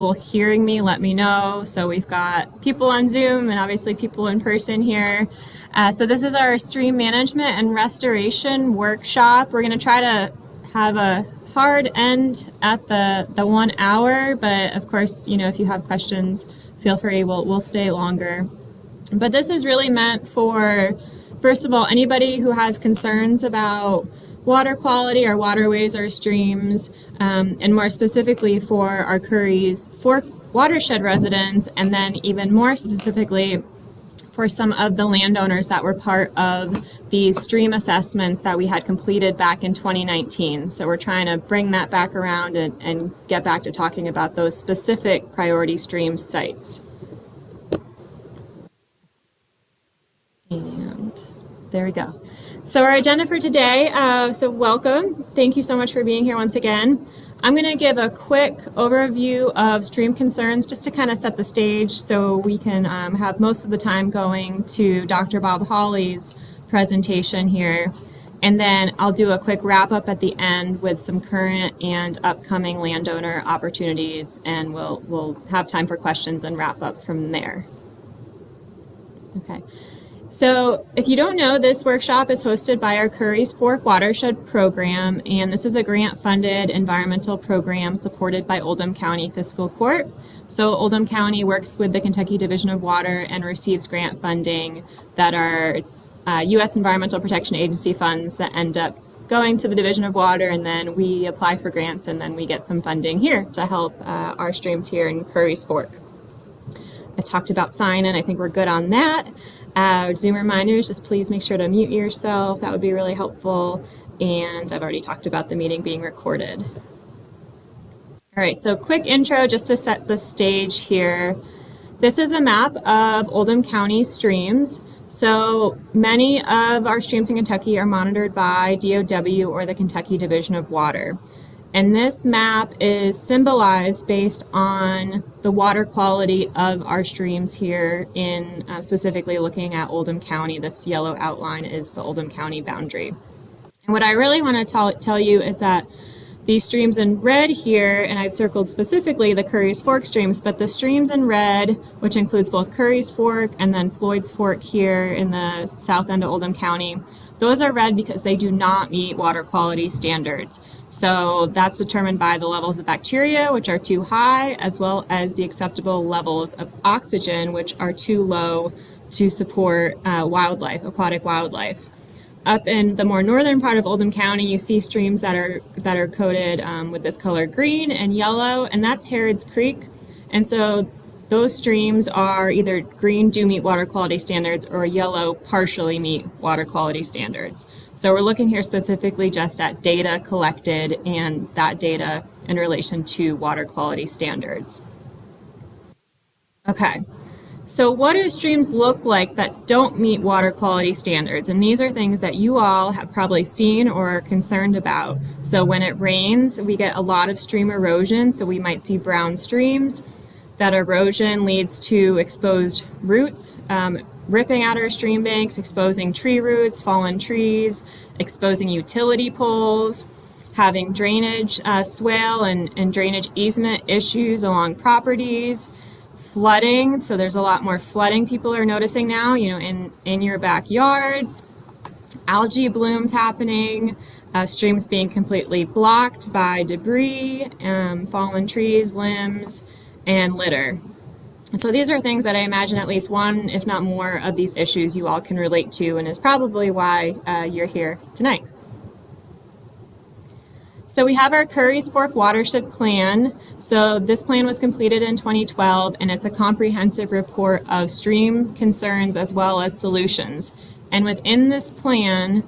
hearing me, let me know. So we've got people on Zoom and obviously people in person here. So this is our stream management and restoration workshop. We're going to try to have a hard end at the 1 hour, but of course, you know, if you have questions, feel free, we'll stay longer. But this is really meant for, first of all, anybody who has concerns about water quality, our waterways, our streams, and more specifically for our Curry's Fork watershed residents, and then even more specifically for some of the landowners that were part of these stream assessments that we had completed back in 2019. So we're trying to bring that back around and get back to talking about those specific priority stream sites. And there we go. So our agenda for today, so welcome. Thank you so much for being here once again. I'm going to give a quick overview of stream concerns just to kind of set the stage so we can have most of the time going to Dr. Bob Hawley's presentation here. And then I'll do a quick wrap up at the end with some current and upcoming landowner opportunities, and we'll have time for questions and wrap up from there. Okay. So if you don't know, this workshop is hosted by our Curry's Fork Watershed program, and this is a grant-funded environmental program supported by Oldham County Fiscal Court. So Oldham County works with the Kentucky Division of Water and receives grant funding that are U.S. Environmental Protection Agency funds that end up going to the Division of Water, and then we apply for grants, and then we get some funding here to help our streams here in Curry's Fork. I talked about sign-in. I think we're good on that. Zoom reminders, just please make sure to mute yourself. That would be really helpful. And I've already talked about the meeting being recorded. All right, so quick intro just to set the stage here. This is a map of Oldham County streams. So many of our streams in Kentucky are monitored by DOW, or the Kentucky Division of Water. And this map is symbolized based on the water quality of our streams here in specifically looking at Oldham County. This yellow outline is the Oldham County boundary. And what I really want to tell you is that these streams in red here, and I've circled specifically the Curry's Fork streams, but the streams in red, which includes both Curry's Fork and then Floyd's Fork here in the south end of Oldham County, those are red because they do not meet water quality standards. So that's determined by the levels of bacteria, which are too high, as well as the acceptable levels of oxygen, which are too low to support wildlife, aquatic wildlife. Up in the more northern part of Oldham County, you see streams that are coated with this color green and yellow, and that's Harrods Creek. And so those streams are either green, do meet water quality standards, or yellow, partially meet water quality standards. So we're looking here specifically just at data collected and that data in relation to water quality standards. Okay, so what do streams look like that don't meet water quality standards? And these are things that you all have probably seen or are concerned about. So when it rains, we get a lot of stream erosion, so we might see brown streams. That erosion leads to exposed roots, ripping out our stream banks, exposing tree roots, fallen trees, exposing utility poles, having drainage swale and drainage easement issues along properties, flooding. So there's a lot more flooding people are noticing now, you know, in your backyards, algae blooms happening, streams being completely blocked by debris, fallen trees, limbs, and litter. So these are things that I imagine at least one, if not more, of these issues you all can relate to, and is probably why you're here tonight. So we have our Curry's Fork Watershed Plan. So this plan was completed in 2012, and it's a comprehensive report of stream concerns as well as solutions. And within this plan,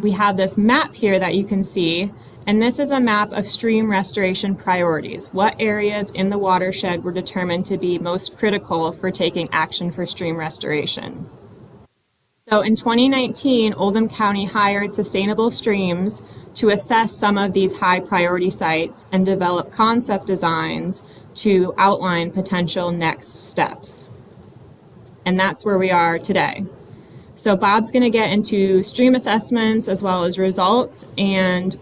we have this map here that you can see. And this is a map of stream restoration priorities. What areas in the watershed were determined to be most critical for taking action for stream restoration? So in 2019, Oldham County hired Sustainable Streams to assess some of these high priority sites and develop concept designs to outline potential next steps. And that's where we are today. So Bob's going to get into stream assessments as well as results, and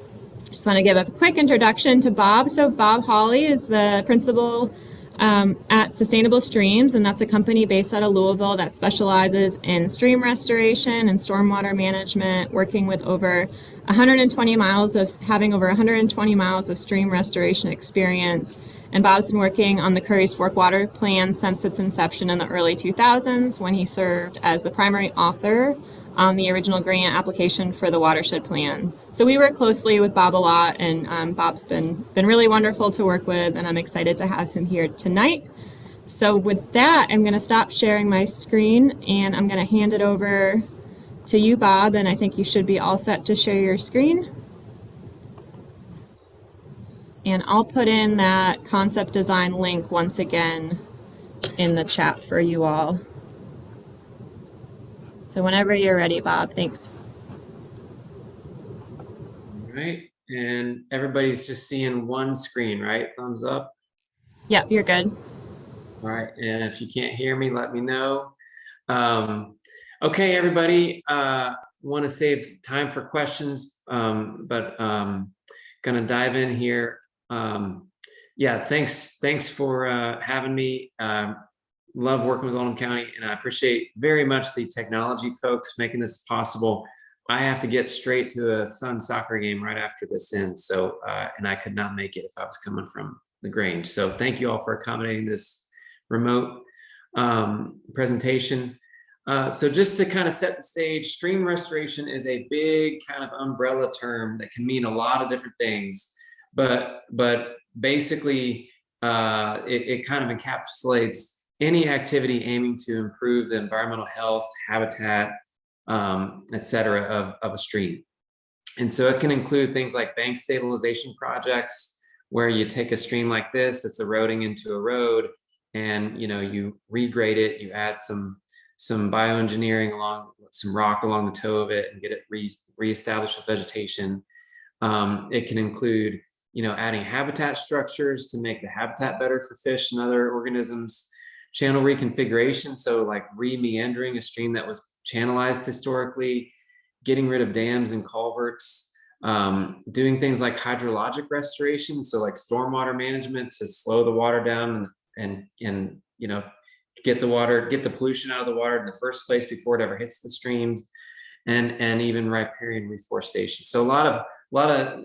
Just want to give a quick introduction to Bob. So Bob Hawley is the principal at Sustainable Streams, and that's a company based out of Louisville that specializes in stream restoration and stormwater management, working with over 120 miles of having over 120 miles of stream restoration experience. And Bob's been working on the Curry's Fork Water Plan since its inception in the early 2000s, when he served as the primary author on the original grant application for the Watershed Plan. So we work closely with Bob a lot, and Bob's been really wonderful to work with, and I'm excited to have him here tonight. So with that, I'm going to stop sharing my screen, and I'm going to hand it over to you, Bob, and I think you should be all set to share your screen. And I'll put in that concept design link once again in the chat for you all. So whenever you're ready, Bob, thanks. All right, and everybody's just seeing one screen, right? Thumbs up. Yep, you're good. All right, and if you can't hear me, let me know. Okay, everybody, want to save time for questions, but gonna dive in here. Yeah, thanks for having me. Love working with Oldham County, and I appreciate very much the technology folks making this possible. I have to get straight to a son's soccer game right after this ends, so and I could not make it if I was coming from the Grange. So thank you all for accommodating this remote presentation. So just to kind of set the stage, stream restoration is a big kind of umbrella term that can mean a lot of different things, but basically it kind of encapsulates any activity aiming to improve the environmental health, habitat, et cetera, of a stream. And so it can include things like bank stabilization projects, where you take a stream like this that's eroding into a road, and you regrade it, you add some bioengineering along, some rock along the toe of it, and get it reestablished with vegetation. It can include adding habitat structures to make the habitat better for fish and other organisms. Channel reconfiguration, so like re-meandering a stream that was channelized historically, getting rid of dams and culverts, doing things like hydrologic restoration, so like stormwater management to slow the water down and get the pollution out of the water in the first place before it ever hits the streams, and even riparian reforestation. So a lot of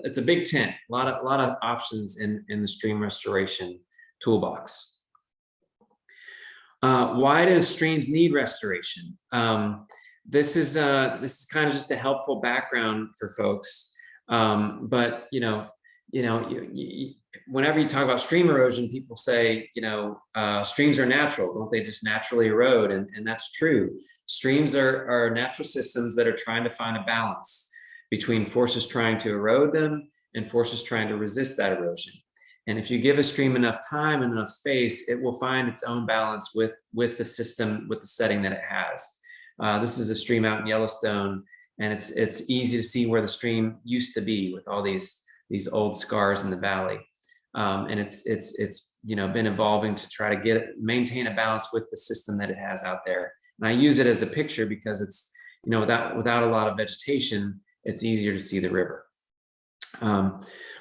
it's a big tent, a lot of options in the stream restoration toolbox. Why do streams need restoration? This is kind of just a helpful background for folks. But whenever you talk about stream erosion, people say, streams are natural, don't they just naturally erode? And that's true. Streams are natural systems that are trying to find a balance between forces trying to erode them and forces trying to resist that erosion. And if you give a stream enough time and enough space, it will find its own balance with the system, with the setting that it has. This is a stream out in Yellowstone, and it's easy to see where the stream used to be with all these old scars in the valley. And it's been evolving to try to maintain a balance with the system that it has out there. And I use it as a picture because it's, without a lot of vegetation, it's easier to see the river.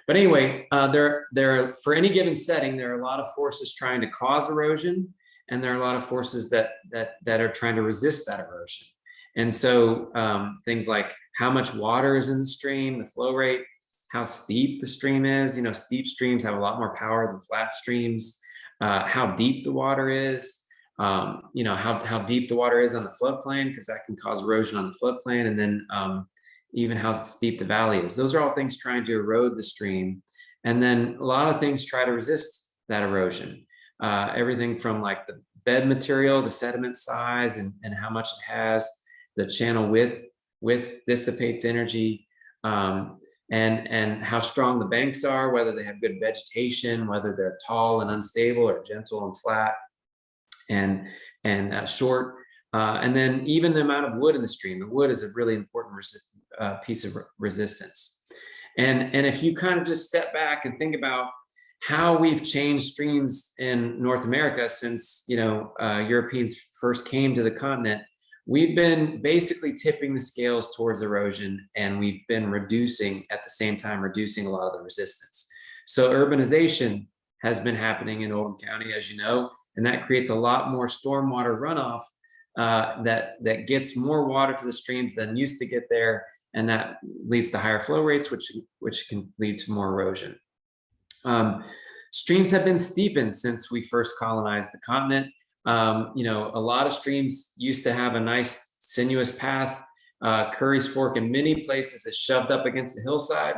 But anyway, for any given setting, there are a lot of forces trying to cause erosion, and there are a lot of forces that are trying to resist that erosion. And so things like how much water is in the stream, the flow rate, how steep the stream is. Steep streams have a lot more power than flat streams. How deep the water is. How deep the water is on the floodplain, because that can cause erosion on the floodplain, and then even how steep the valley is. Those are all things trying to erode the stream. And then a lot of things try to resist that erosion. Everything from like the bed material, the sediment size, and how much it has, the channel width dissipates energy, and how strong the banks are, whether they have good vegetation, whether they're tall and unstable or gentle and flat and short. And then even the amount of wood in the stream. The wood is a really important piece of resistance. And if you kind of just step back and think about how we've changed streams in North America since Europeans first came to the continent, we've been basically tipping the scales towards erosion, and we've been reducing at the same time, reducing a lot of the resistance. So urbanization has been happening in Oldham County, as you know, and that creates a lot more stormwater runoff that gets more water to the streams than used to get there, and that leads to higher flow rates, which can lead to more erosion. Streams have been steepened since we first colonized the continent. You know, a lot of streams used to have a nice sinuous path. Curry's Fork in many places is shoved up against the hillside,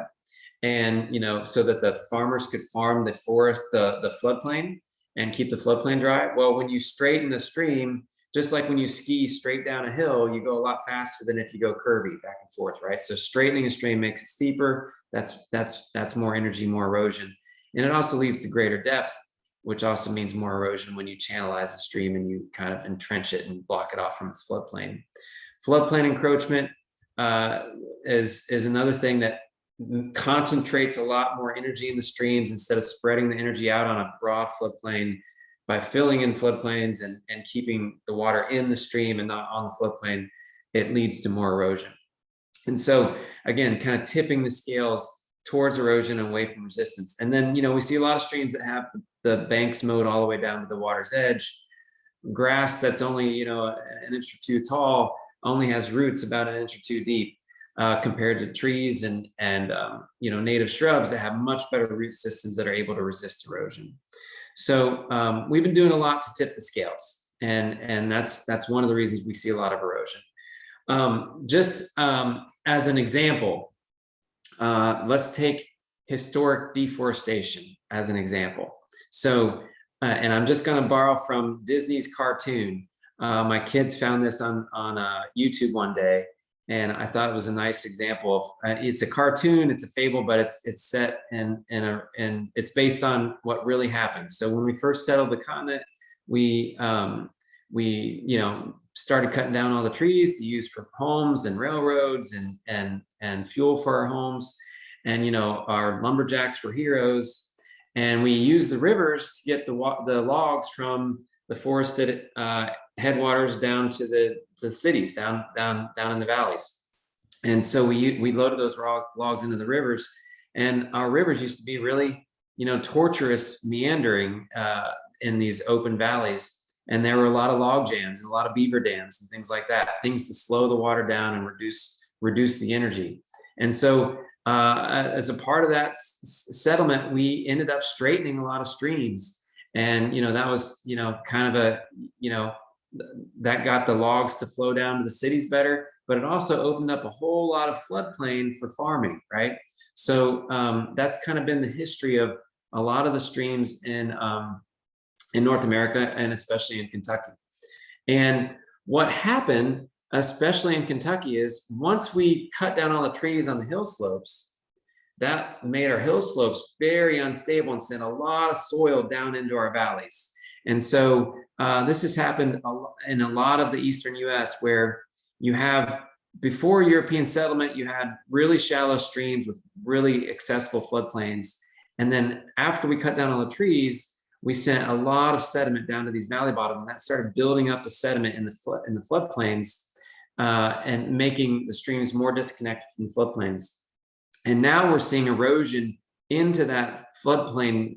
and you know, so that the farmers could farm the forest, the floodplain, and keep the floodplain dry. Well, when you straighten a stream, just like when you ski straight down a hill, you go a lot faster than if you go curvy back and forth, right? So straightening a stream makes it steeper. That's more energy, more erosion, and it also leads to greater depth, which also means more erosion when you channelize the stream and you kind of entrench it and block it off from its floodplain. Floodplain encroachment is another thing that concentrates a lot more energy in the streams instead of spreading the energy out on a broad floodplain. By filling in floodplains and keeping the water in the stream and not on the floodplain, it leads to more erosion. And so again, kind of tipping the scales towards erosion and away from resistance. And then, you know, we see a lot of streams that have the banks mowed all the way down to the water's edge. Grass that's only, you know, an inch or two tall only has roots about an inch or two deep, compared to trees and you know, native shrubs that have much better root systems that are able to resist erosion. So we've been doing a lot to tip the scales, and that's one of the reasons we see a lot of erosion. Just as an example, let's take historic deforestation as an example. So, and I'm just going to borrow from Disney's cartoon. My kids found this on YouTube one day, and I thought it was a nice example of, it's a cartoon, it's a fable, but it's set and it's based on what really happened. So when we first settled the continent, we you know, started cutting down all the trees to use for homes and railroads and fuel for our homes. And you know, our lumberjacks were heroes, and we used the rivers to get the logs from the forested headwaters down to the cities down in the valleys. And so we loaded those logs into the rivers, and our rivers used to be really, you know, torturous, meandering in these open valleys. And there were a lot of log jams and a lot of beaver dams and things like that, things to slow the water down and reduce the energy. And so as a part of that settlement, we ended up straightening a lot of streams. And, you know, that was, you know, kind of a, you know, that got the logs to flow down to the cities better, but it also opened up a whole lot of floodplain for farming, right? So that's kind of been the history of a lot of the streams in North America, and especially in Kentucky. And what happened, especially in Kentucky, is once we cut down all the trees on the hill slopes, that made our hill slopes very unstable and sent a lot of soil down into our valleys. And so this has happened in a lot of the eastern US, where you have, before European settlement, you had really shallow streams with really accessible floodplains. And then after we cut down all the trees, we sent a lot of sediment down to these valley bottoms, and that started building up the sediment in the floodplains and making the streams more disconnected from the floodplains. And now we're seeing erosion into that floodplain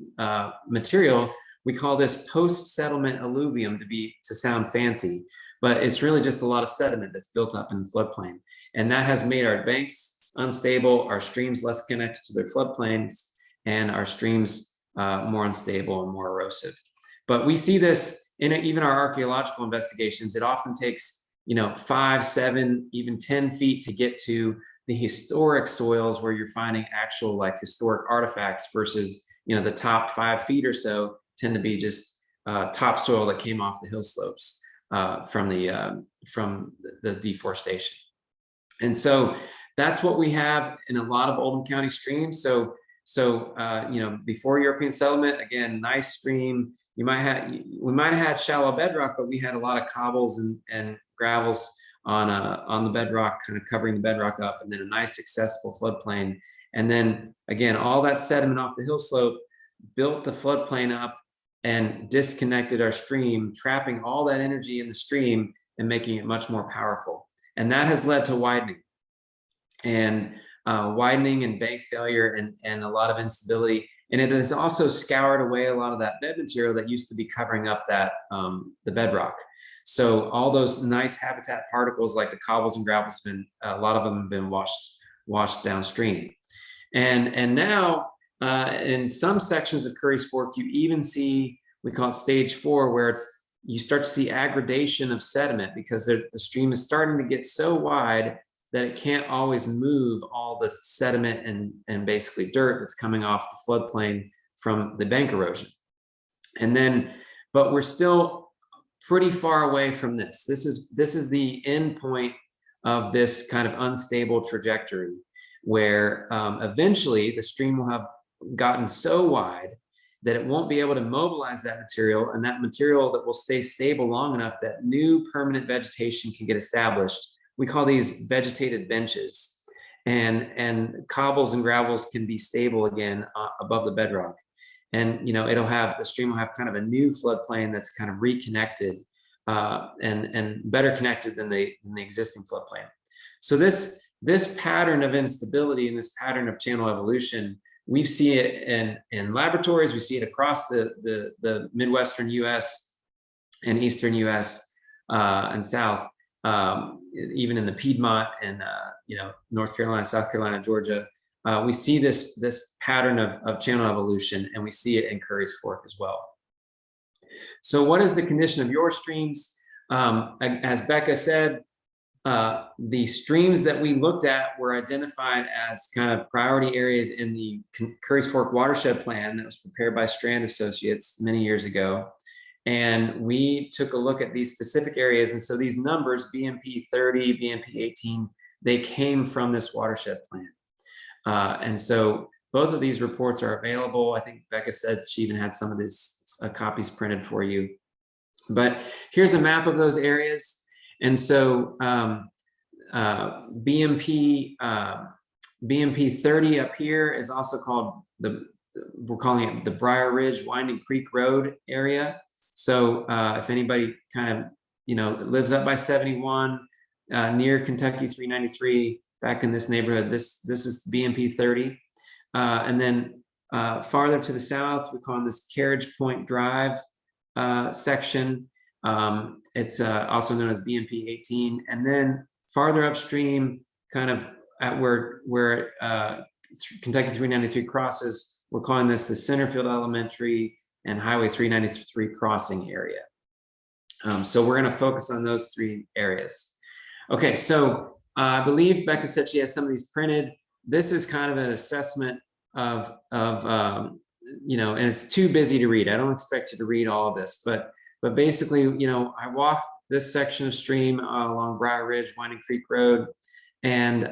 material. We call this post-settlement alluvium to sound fancy, but it's really just a lot of sediment that's built up in the floodplain. And that has made our banks unstable, our streams less connected to their floodplains, and our streams more unstable and more erosive. But we see this in even our archaeological investigations. It often takes, you know, 5, 7, even 10 feet to get to the historic soils where you're finding actual like historic artifacts, versus, you know, the top 5 feet or so tend to be just topsoil that came off the hill slopes from the deforestation. And so that's what we have in a lot of Oldham County streams. So you know, before European settlement, again, nice stream. We might have had shallow bedrock, but we had a lot of cobbles and gravels on the bedrock, kind of covering the bedrock up, and then a nice accessible floodplain. And then again, all that sediment off the hill slope built the floodplain up and disconnected our stream, trapping all that energy in the stream and making it much more powerful. And that has led to widening and bank failure and a lot of instability. And it has also scoured away a lot of that bed material that used to be covering up that the bedrock. So all those nice habitat particles like the cobbles and gravels have been, a lot of them have been washed downstream. And now in some sections of Curry's Fork, you even see, we call it stage 4, where you start to see aggregation of sediment because the stream is starting to get so wide that it can't always move all the sediment and basically dirt that's coming off the floodplain from the bank erosion. And then, but we're still pretty far away from this. This is the end point of this kind of unstable trajectory where eventually the stream will have gotten so wide that it won't be able to mobilize that material, and that material that will stay stable long enough that new permanent vegetation can get established. We call these vegetated benches, and cobbles and gravels can be stable again above the bedrock. And the stream will have kind of a new floodplain that's kind of reconnected and better connected than the existing floodplain. So this pattern of instability and this pattern of channel evolution, we see it in laboratories. We see it across the Midwestern U.S. and Eastern U.S. And South, even in the Piedmont and North Carolina, South Carolina, Georgia. We see this pattern of channel evolution, and we see it in Curry's Fork as well. So what is the condition of your streams? As Becca said, the streams that we looked at were identified as kind of priority areas in the Curry's Fork Watershed Plan that was prepared by Strand Associates many years ago. And we took a look at these specific areas. And so these numbers, BMP 30, BMP 18, they came from this watershed plan. And so both of these reports are available. I think Becca said she even had some of these copies printed for you. But here's a map of those areas. And so BMP 30 up here is also called we're calling it the Briar Ridge Winding Creek Road area. So if anybody kind of lives up by 71 near Kentucky 393, back in this neighborhood, this is BMP 30. And then farther to the south, we call this Carriage Point Drive section. It's also known as BMP 18. And then farther upstream, kind of at where Kentucky 393 crosses, we're calling this the Centerfield Elementary and Highway 393 crossing area. So we're going to focus on those 3 areas. Okay, so I believe Becca said she has some of these printed. This is kind of an assessment of and it's too busy to read. I don't expect you to read all of this, but basically, I walked this section of stream along Briar Ridge, Winding Creek Road, and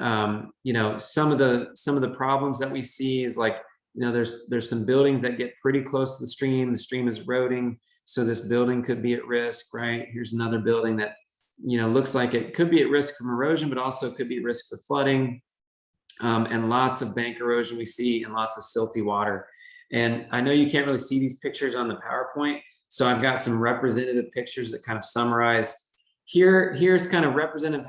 some of the problems that we see is like, there's some buildings that get pretty close to the stream. The stream is eroding, so this building could be at risk, right? Here's another building that looks like it could be at risk from erosion, but also could be at risk for flooding, and lots of bank erosion we see, and lots of silty water. And I know you can't really see these pictures on the PowerPoint, so I've got some representative pictures that kind of summarize. Here's kind of representative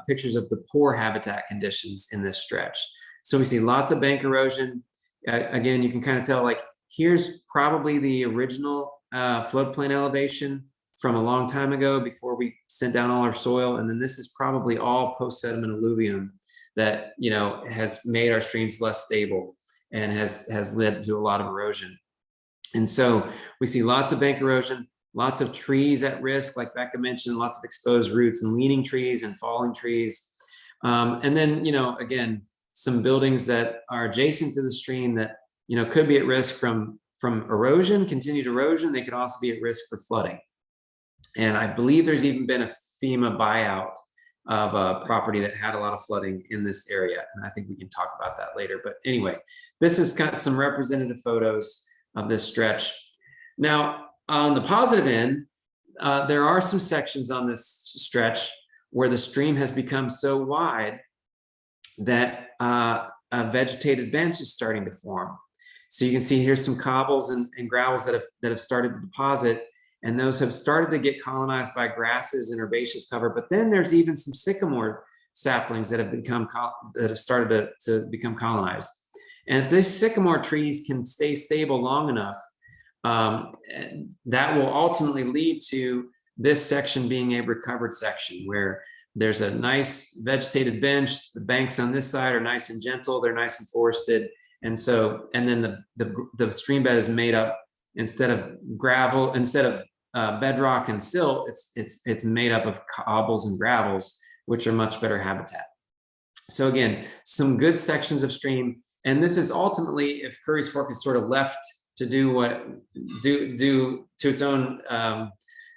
pictures of the poor habitat conditions in this stretch. So we see lots of bank erosion. Again, you can kind of tell, like, here's probably the original floodplain elevation from a long time ago before we sent down all our soil. And then this is probably all post-sediment alluvium that has made our streams less stable and has led to a lot of erosion. And so we see lots of bank erosion, lots of trees at risk, like Becca mentioned, lots of exposed roots and leaning trees and falling trees. And then, again, some buildings that are adjacent to the stream that, could be at risk from erosion, continued erosion. They could also be at risk for flooding. And I believe there's even been a FEMA buyout of a property that had a lot of flooding in this area. And I think we can talk about that later. But anyway, this is kind of some representative photos of this stretch. Now, on the positive end, there are some sections on this stretch where the stream has become so wide that a vegetated bench is starting to form. So you can see here's some cobbles and gravels that have started to deposit, And those have started to get colonized by grasses and herbaceous cover. But then there's even some sycamore saplings that have started to become colonized. And if these sycamore trees can stay stable long enough, that will ultimately lead to this section being a recovered section where there's a nice vegetated bench. The banks on this side are nice and gentle. They're nice and forested. And then the stream bed is made up, instead of gravel, instead of bedrock and silt, it's made up of cobbles and gravels, which are much better habitat. So again, some good sections of stream. And this is ultimately, if Curry's Fork is sort of left to do to its own,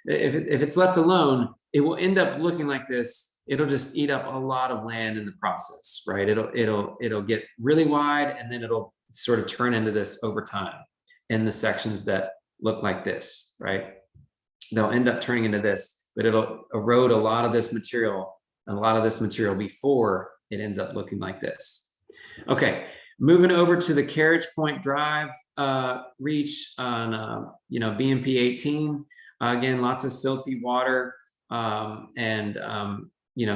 if it's left alone, it will end up looking like this. It'll just eat up a lot of land in the process, right? It'll get really wide, and then it'll sort of turn into this over time in the sections that look like this, right? They'll end up turning into this, but it'll erode a lot of this material before it ends up looking like this. Okay, moving over to the Carriage Point Drive reach on BMP 18. Again, lots of silty water and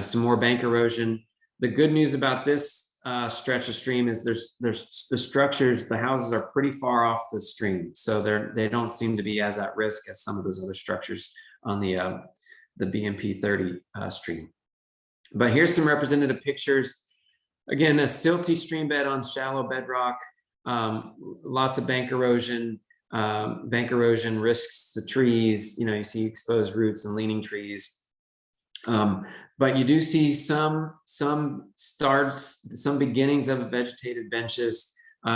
some more bank erosion. The good news about this stretch of stream is there's the structures, the houses are pretty far off the stream, so they don't seem to be as at risk as some of those other structures on the BMP 30 stream. But here's some representative pictures. Again, a silty stream bed on shallow bedrock, lots of bank erosion. Bank erosion risks the trees. You see exposed roots and leaning trees. But you do see some beginnings of vegetated benches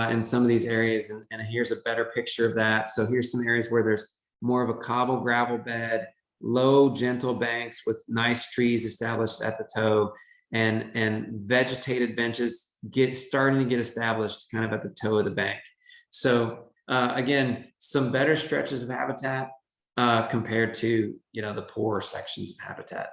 in some of these areas. And here's a better picture of that. So here's some areas where there's more of a cobble gravel bed, low, gentle banks with nice trees established at the toe, and vegetated benches starting to get established kind of at the toe of the bank. So again, some better stretches of habitat compared to the poorer sections of habitat.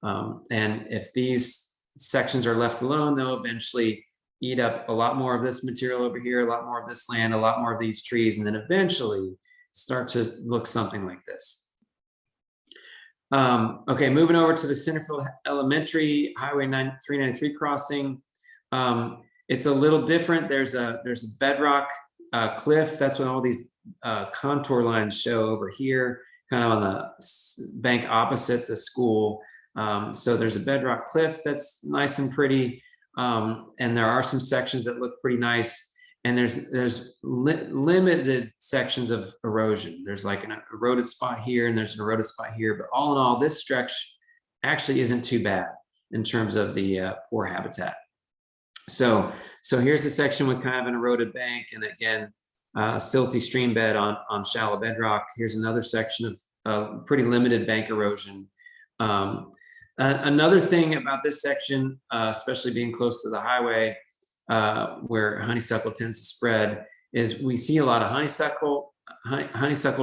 And if these sections are left alone, they'll eventually eat up a lot more of this material over here, a lot more of this land, a lot more of these trees, and then eventually start to look something like this. Okay, moving over to the Centerfield Elementary Highway 393 crossing. It's a little different. There's a bedrock cliff. That's what all these contour lines show over here, kind of on the bank opposite the school. So there's a bedrock cliff that's nice and pretty, and there are some sections that look pretty nice. And there's limited sections of erosion. There's like an eroded spot here, and there's an eroded spot here. But all in all, this stretch actually isn't too bad in terms of the poor habitat. So here's a section with kind of an eroded bank, and again, silty stream bed on shallow bedrock. Here's another section of pretty limited bank erosion. Another thing about this section, especially being close to the highway, where honeysuckle tends to spread, is we see a lot of honeysuckle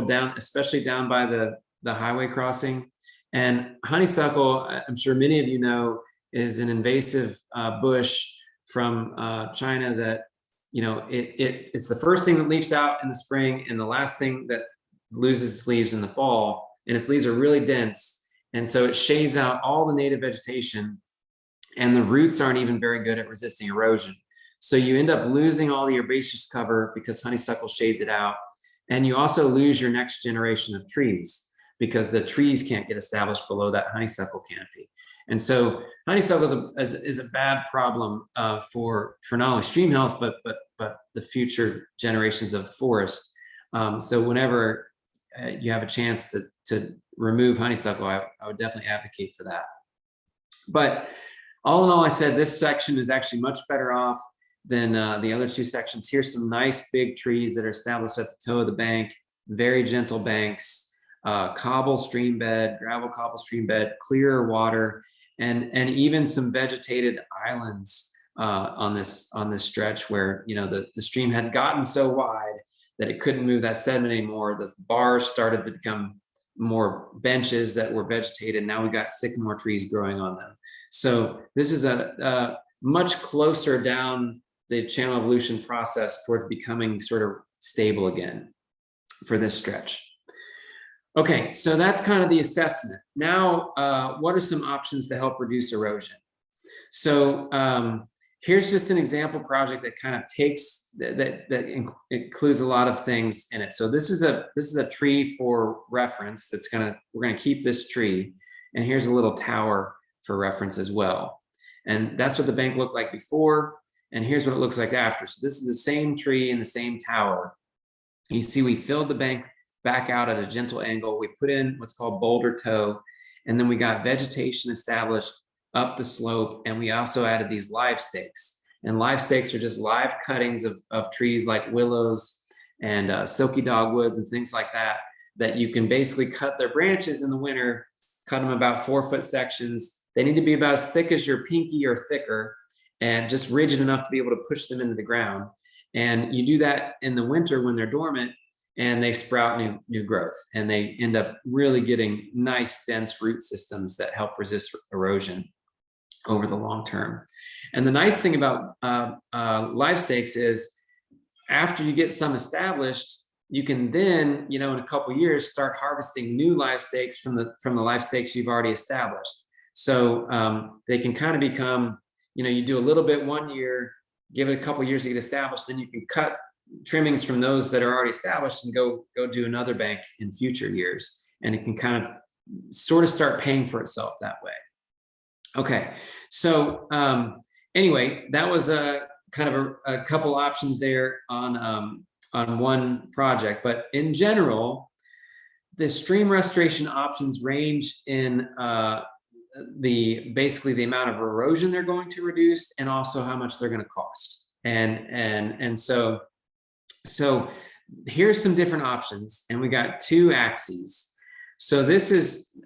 down, especially down by the highway crossing. And honeysuckle, I'm sure many of you know, is an invasive bush from China that, it's the first thing that leaves out in the spring and the last thing that loses its leaves in the fall. And its leaves are really dense. And so it shades out all the native vegetation, and the roots aren't even very good at resisting erosion. So you end up losing all the herbaceous cover because honeysuckle shades it out. And you also lose your next generation of trees because the trees can't get established below that honeysuckle canopy. And so honeysuckle is a bad problem for not only stream health, but the future generations of the forest. So whenever you have a chance to remove honeysuckle, I would definitely advocate for that. But all in all, I said this section is actually much better off than the other two sections. Here's some nice big trees that are established at the toe of the bank, very gentle banks, cobble stream bed, gravel cobble stream bed, clearer water, and even some vegetated islands on this stretch where the stream had gotten so wide that it couldn't move that sediment anymore. The bars started to become more benches that were vegetated. Now we got sycamore trees growing on them. So this is a much closer down the channel evolution process towards becoming sort of stable again for this stretch. Okay, so that's kind of the assessment. Now, what are some options to help reduce erosion? So here's just an example project that kind of takes that includes a lot of things in it. So this is a tree for reference. We're gonna keep this tree, and here's a little tower for reference as well. And that's what the bank looked like before, and here's what it looks like after. So this is the same tree and the same tower. You see, we filled the bank back out at a gentle angle. We put in what's called boulder toe, and then we got vegetation established up the slope, and we also added these live stakes. And live stakes are just live cuttings of trees like willows and silky dogwoods and things like that, that you can basically cut their branches in the winter, cut them about 4-foot sections. They need to be about as thick as your pinky or thicker, and just rigid enough to be able to push them into the ground. And you do that in the winter when they're dormant, and they sprout new growth, and they end up really getting nice dense root systems that help resist erosion over the long term. And the nice thing about live stakes is, after you get some established, you can then, in a couple years, start harvesting new live stakes from the live stakes you've already established. So they can kind of become, you do a little bit one year, give it a couple years to get established, then you can cut trimmings from those that are already established and go do another bank in future years. And it can kind of sort of start paying for itself that way. Okay, so anyway, that was a kind of a couple options there on one project. But in general, the stream restoration options range in basically the amount of erosion they're going to reduce, and also how much they're going to cost. And so here's some different options, and we got 2 axes. So this is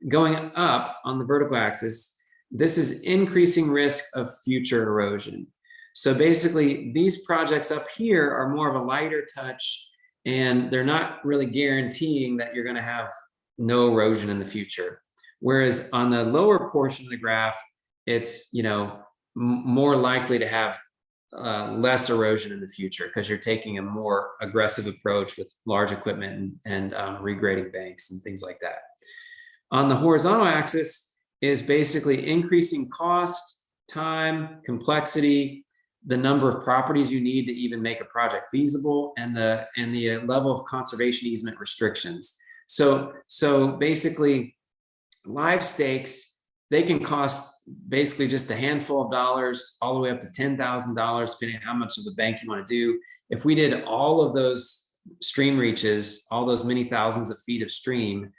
going up on the vertical axis. This is increasing risk of future erosion. So basically, these projects up here are more of a lighter touch, and they're not really guaranteeing that you're going to have no erosion in the future. Whereas on the lower portion of the graph, it's more likely to have less erosion in the future, because you're taking a more aggressive approach with large equipment and regrading banks and things like that. On the horizontal axis is basically increasing cost, time, complexity, the number of properties you need to even make a project feasible, and the level of conservation easement restrictions. So basically, live stakes, they can cost basically just a handful of dollars all the way up to $10,000, depending on how much of the bank you want to do. If we did all of those stream reaches, all those many thousands of feet of stream,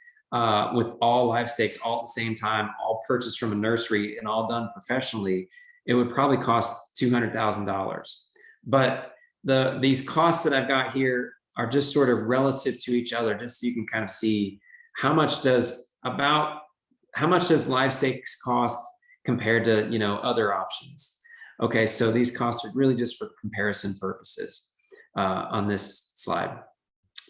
with all live stakes all at the same time, all purchased from a nursery and all done professionally, it would probably cost $200,000. But these costs that I've got here are just sort of relative to each other, just so you can kind of see how much does live stakes cost compared to other options. Okay, so these costs are really just for comparison purposes on this slide.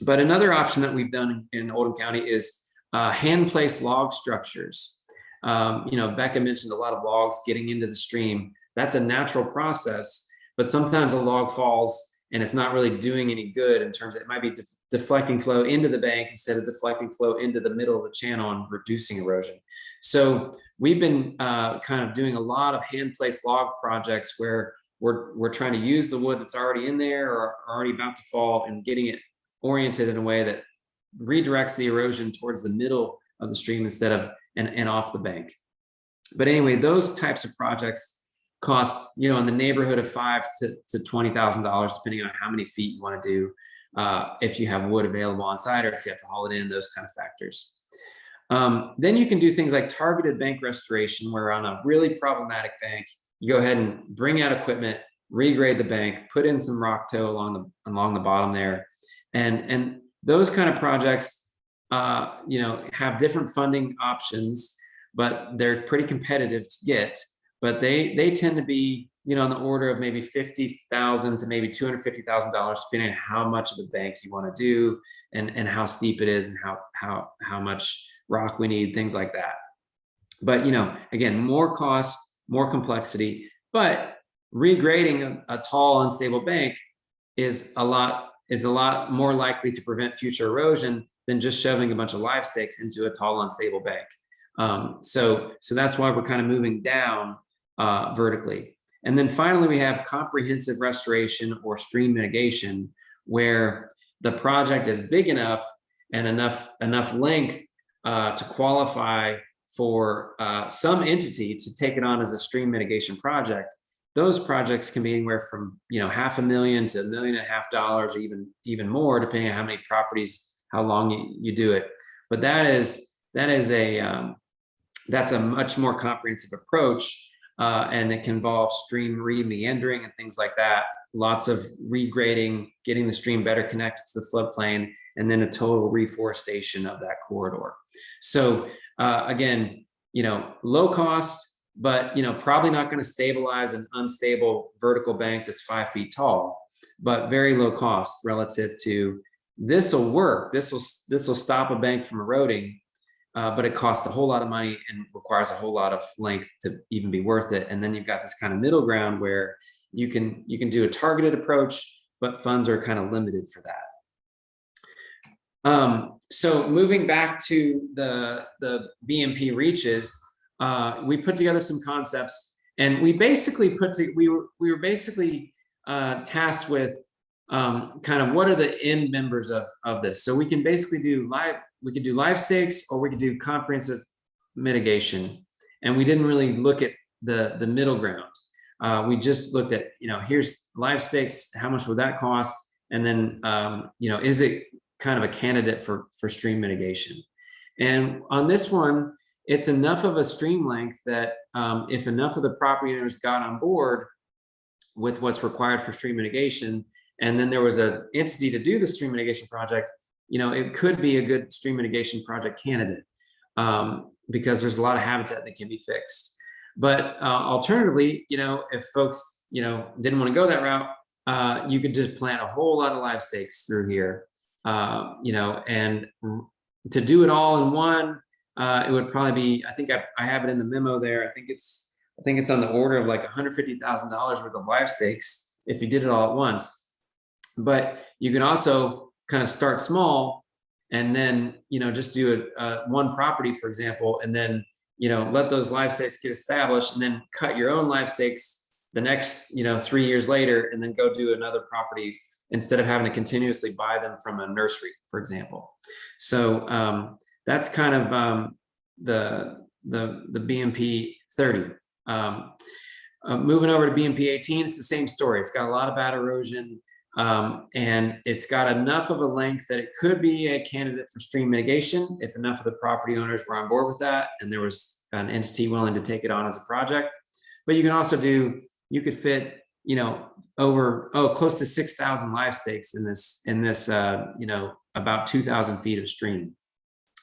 But another option that we've done in Oldham County is hand-placed log structures. Becca mentioned a lot of logs getting into the stream. That's a natural process, but sometimes a log falls and it's not really doing any good in terms of, it might be deflecting flow into the bank instead of deflecting flow into the middle of the channel and reducing erosion. So we've been kind of doing a lot of hand-placed log projects where we're trying to use the wood that's already in there or already about to fall, and getting it oriented in a way that redirects the erosion towards the middle of the stream instead of and off the bank. But anyway, those types of projects cost, in the neighborhood of $5,000 to $20,000, depending on how many feet you want to do, if you have wood available on site or if you have to haul it in, those kind of factors. Then you can do things like targeted bank restoration, where on a really problematic bank, you go ahead and bring out equipment, regrade the bank, put in some rock toe along the bottom there, and those kind of projects, have different funding options, but they're pretty competitive to get. But they tend to be, on the order of maybe $50,000 to maybe $250,000, depending on how much of the bank you want to do, and how steep it is, and how much rock we need, things like that. But again, more cost, more complexity. But regrading a tall, unstable bank is a lot more likely to prevent future erosion than just shoving a bunch of live stakes into a tall, unstable bank. So that's why we're kind of moving down vertically. And then finally, we have comprehensive restoration or stream mitigation, where the project is big enough and enough length to qualify for some entity to take it on as a stream mitigation project. Those projects can be anywhere from $500,000 to $1.5 million, or even more, depending on how many properties, how long you do it. But that's a much more comprehensive approach, and it can involve stream re-meandering and things like that. Lots of regrading, getting the stream better connected to the floodplain, and then a total reforestation of that corridor. So again, low cost, but probably not going to stabilize an unstable vertical bank that's 5 feet tall, but very low cost relative to this will work. This will stop a bank from eroding, but it costs a whole lot of money and requires a whole lot of length to even be worth it. And then you've got this kind of middle ground where you can do a targeted approach, but funds are kind of limited for that. So moving back to the BMP reaches, we put together some concepts, and we basically we were basically tasked with kind of what are the end members of this. So we can basically do live stakes, or we could do comprehensive mitigation, and we didn't really look at the middle ground. We just looked at here's live stakes, how much would that cost, and then is it kind of a candidate for stream mitigation. And on this one, it's enough of a stream length that if enough of the property owners got on board with what's required for stream mitigation, and then there was an entity to do the stream mitigation project, it could be a good stream mitigation project candidate, because there's a lot of habitat that can be fixed. But alternatively, if folks didn't want to go that route, you could just plant a whole lot of live stakes through here. And to do it all in one, it would probably be, I think I have it in the memo there. I think it's on the order of like $150,000 worth of live stakes if you did it all at once. But you can also kind of start small, and then just do one property, for example, and then let those live stakes get established, and then cut your own live stakes the next 3 years later, and then go do another property, instead of having to continuously buy them from a nursery, for example. So that's kind of the BMP 30. Moving over to BMP 18, it's the same story. It's got a lot of bad erosion, and it's got enough of a length that it could be a candidate for stream mitigation if enough of the property owners were on board with that, and there was an entity willing to take it on as a project. But you can also you could fit over close to 6,000 live stakes in this about 2,000 feet of stream.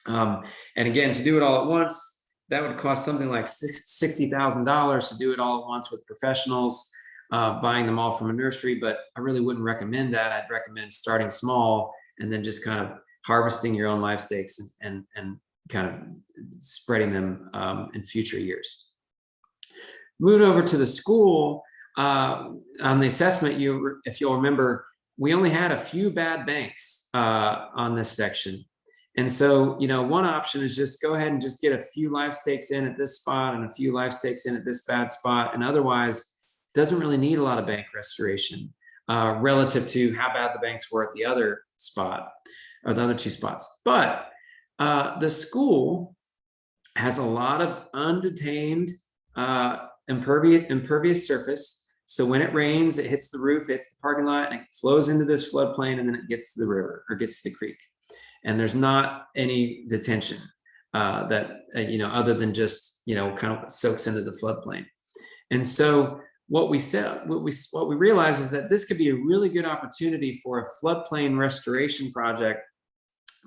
And again, to do it all at once, that would cost something like $60,000 to do it all at once with professionals, buying them all from a nursery. But I really wouldn't recommend that. I'd recommend starting small and then just kind of harvesting your own live stakes and kind of spreading them in future years. Moving over to the school, on the assessment, if you'll remember, we only had a few bad banks on this section. And so, one option is just go ahead and just get a few live stakes in at this spot and a few live stakes in at this bad spot. And otherwise, doesn't really need a lot of bank restoration relative to how bad the banks were at the other spot, or the other two spots. But the school has a lot of undetained impervious surface. So when it rains, it hits the roof, hits the parking lot, and it flows into this floodplain, and then it gets to the river or gets to the creek. And there's not any detention that other than just kind of soaks into the floodplain. And so what we realized is that this could be a really good opportunity for a floodplain restoration project.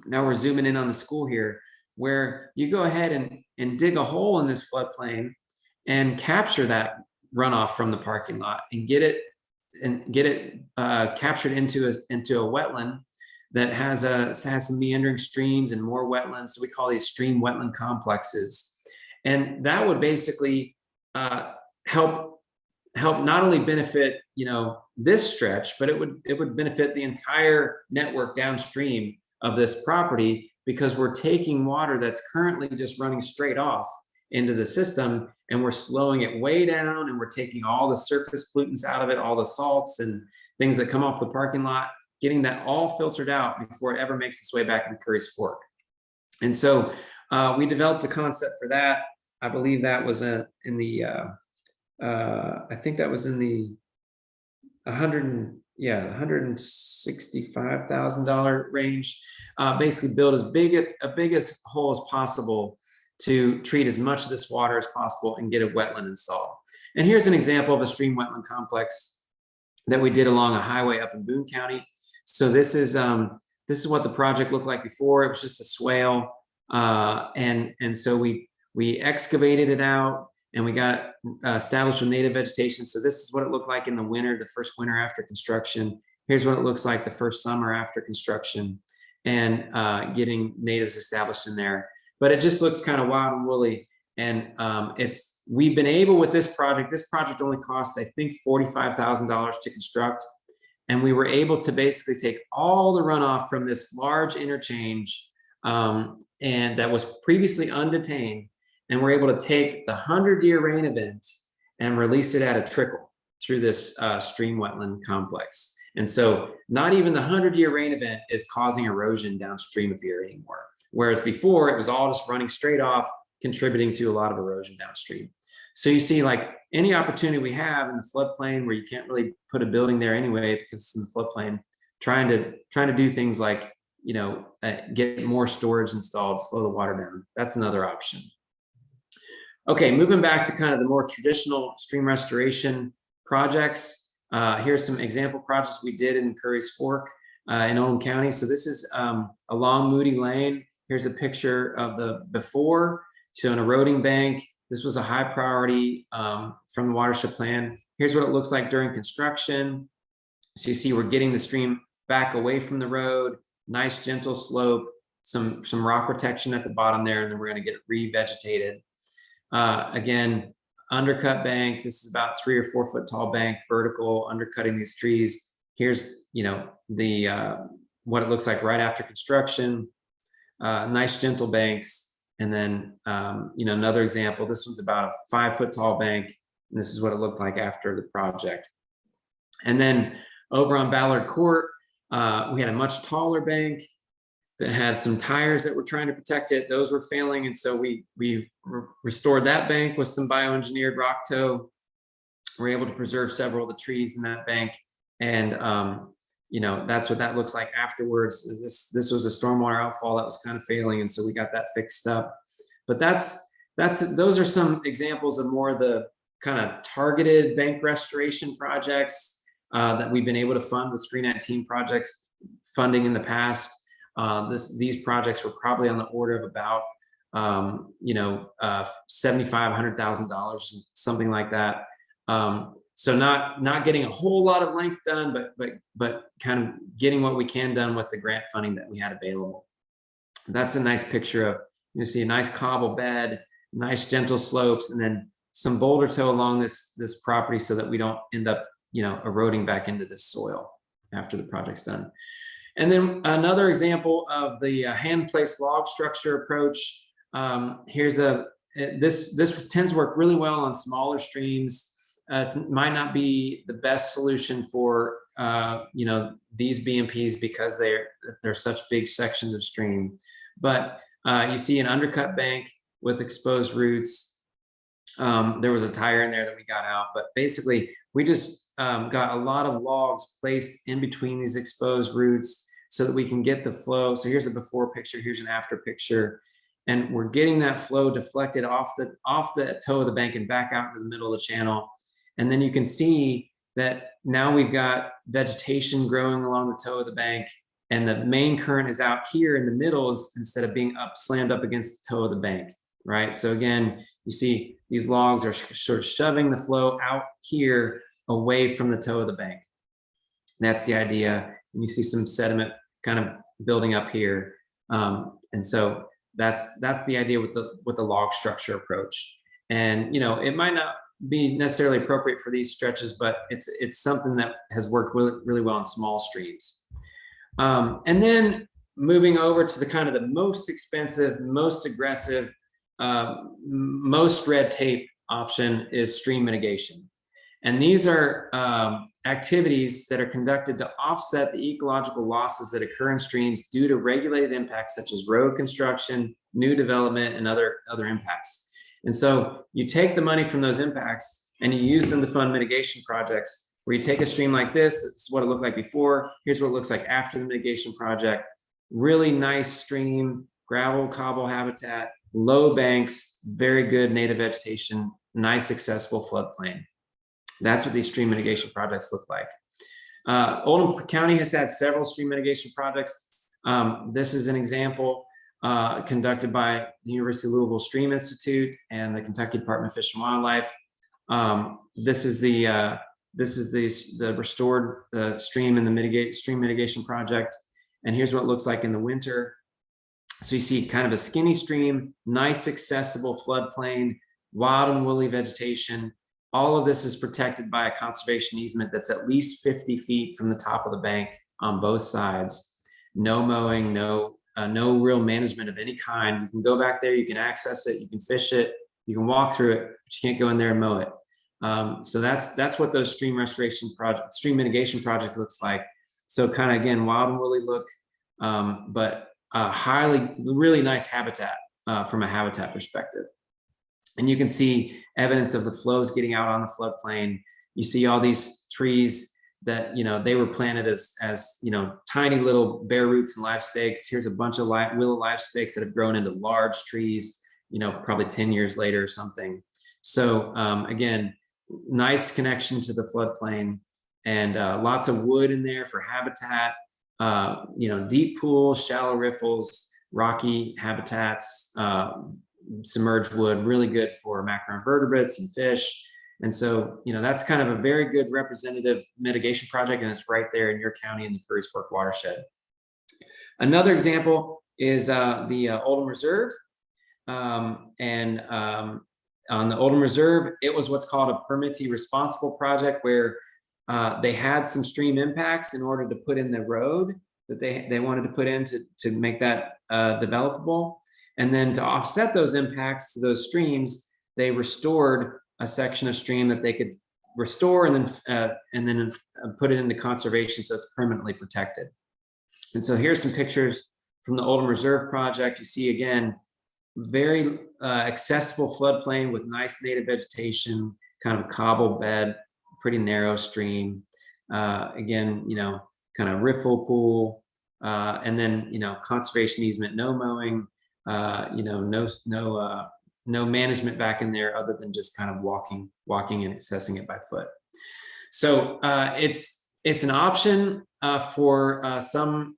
Now we're zooming in on the school here, where you go ahead and dig a hole in this floodplain and capture that runoff from the parking lot and get it captured into a wetland that has some meandering streams and more wetlands. So we call these stream wetland complexes, and that would basically help not only benefit this stretch, but it would benefit the entire network downstream of this property, because we're taking water that's currently just running straight off into the system, and we're slowing it way down, and we're taking all the surface pollutants out of it, all the salts and things that come off the parking lot, getting that all filtered out before it ever makes its way back into Curry's Fork. And so we developed a concept for that. I believe that was in the I think that was in the $165,000 range. Basically build as big a hole as possible to treat as much of this water as possible and get a wetland installed. And here's an example of a stream wetland complex that we did along a highway up in Boone County. So this is what the project looked like before. It was just a swale, and so we excavated it out, and we got established with native vegetation. So this is what it looked like in the winter, the first winter after construction. Here's what it looks like the first summer after construction, and getting natives established in there. But it just looks kind of wild and woolly. And we've been able with this project only cost, I think, $45,000 to construct. And we were able to basically take all the runoff from this large interchange, and that was previously undetained. And we're able to take the 100-year rain event and release it at a trickle through this stream wetland complex. And so not even the 100-year rain event is causing erosion downstream of here anymore. Whereas before it was all just running straight off, contributing to a lot of erosion downstream. So you see, like, any opportunity we have in the floodplain where you can't really put a building there anyway because it's in the floodplain, trying to do things like, get more storage installed, slow the water down. That's another option. Okay, moving back to kind of the more traditional stream restoration projects. Here's some example projects we did in Curry's Fork in Oldham County. So this is along Moody Lane. Here's a picture of the before. So an eroding bank. This was a high priority from the Watershed plan. Here's what it looks like during construction. So you see we're getting the stream back away from the road, nice gentle slope, some rock protection at the bottom there, and then we're going to get it revegetated. Again, undercut bank. This is about 3 or 4 foot tall bank, vertical, undercutting these trees. Here's what it looks like right after construction. Nice gentle banks. And then, another example, this one's about a 5 foot tall bank. And this is what it looked like after the project. And then over on Ballard Court, we had a much taller bank that had some tires that were trying to protect it. Those were failing. And so we restored that bank with some bioengineered rock tow. We're able to preserve several of the trees in that bank. And, that's what that looks like afterwards. This was a stormwater outfall that was kind of failing. And so we got that fixed up. But those are some examples of more of the kind of targeted bank restoration projects that we've been able to fund with 319 projects funding in the past. These projects were probably on the order of about $7,500,000, something like that. So not getting a whole lot of length done, but kind of getting what we can done with the grant funding that we had available. That's a nice picture of, you see a nice cobble bed, nice gentle slopes, and then some boulder tow along this property so that we don't end up eroding back into this soil after the project's done. And then another example of the hand-placed log structure approach. Here's this tends to work really well on smaller streams. It might not be the best solution for these BMPs because they're such big sections of stream. But you see an undercut bank with exposed roots. There was a tire in there that we got out, but basically we just got a lot of logs placed in between these exposed roots so that we can get the flow. So here's a before picture, here's an after picture, and we're getting that flow deflected off the toe of the bank and back out into the middle of the channel. And then you can see that now we've got vegetation growing along the toe of the bank, and the main current is out here in the middle instead of being slammed up against the toe of the bank, right? So again, you see these logs are sort of shoving the flow out here away from the toe of the bank. That's the idea. And you see some sediment kind of building up here. And so that's the idea with the log structure approach. And it might not be necessarily appropriate for these stretches, but it's something that has worked really, really well in small streams. And then moving over to the kind of the most expensive, most aggressive, most red tape option is stream mitigation. And these are activities that are conducted to offset the ecological losses that occur in streams due to regulated impacts such as road construction, new development, and other impacts. And so you take the money from those impacts and you use them to fund mitigation projects, where you take a stream like this is what it looked like before, here's what it looks like after the mitigation project. Really nice stream, gravel, cobble habitat, low banks, very good native vegetation, nice accessible floodplain. That's what these stream mitigation projects look like. Oldham County has had several stream mitigation projects. This is an example conducted by the University of Louisville Stream Institute and the Kentucky Department of Fish and Wildlife. This is the restored stream in the stream mitigation project. And here's what it looks like in the winter. So you see kind of a skinny stream, nice accessible floodplain, wild and woolly vegetation. All of this is protected by a conservation easement that's at least 50 feet from the top of the bank on both sides. No mowing, no real management of any kind. You can go back there, you can access it, you can fish it, you can walk through it, but you can't go in there and mow it. So that's what those stream mitigation project looks like. So kind of, again, wild and woolly look, but really nice habitat from a habitat perspective. And you can see evidence of the flows getting out on the floodplain. You see all these trees that, they were planted as tiny little bare roots and live stakes. Here's a bunch of willow live stakes that have grown into large trees, probably 10 years later or something. So again, nice connection to the floodplain, and lots of wood in there for habitat, deep pools, shallow riffles, rocky habitats, submerged wood, really good for macroinvertebrates and fish. And so, that's kind of a very good representative mitigation project, and it's right there in your county in the Curry's Fork watershed. Another example is the Oldham Reserve. On the Oldham Reserve, it was what's called a permittee responsible project, where they had some stream impacts in order to put in the road that they wanted to put in to make that developable. And then to offset those impacts to those streams, they restored a section of stream that they could restore and then put it into conservation, so it's permanently protected. And so here's some pictures from the Oldham Reserve project. You see, again, very accessible floodplain with nice native vegetation, kind of a cobble bed, pretty narrow stream. Again, kind of riffle pool, and then, conservation easement, no mowing, no management back in there other than just kind of walking and accessing it by foot. So it's an option for some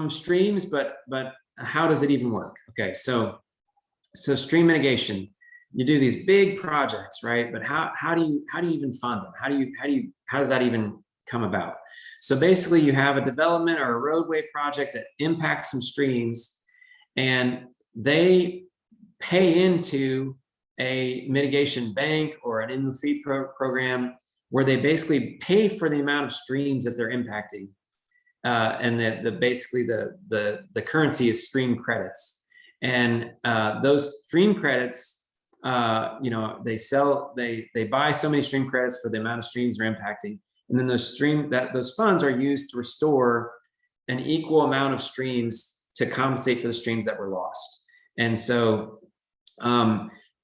streams, but how does it even work? Okay, so stream mitigation, you do these big projects, right? But how do you even fund them? How does that even come about? So basically, you have a development or a roadway project that impacts some streams, and they pay into a mitigation bank or an inland fee program, where they basically pay for the amount of streams that they're impacting, and basically the currency is stream credits. And those stream credits, they buy so many stream credits for the amount of streams they're impacting, and then those funds are used to restore an equal amount of streams to compensate for the streams that were lost. And so,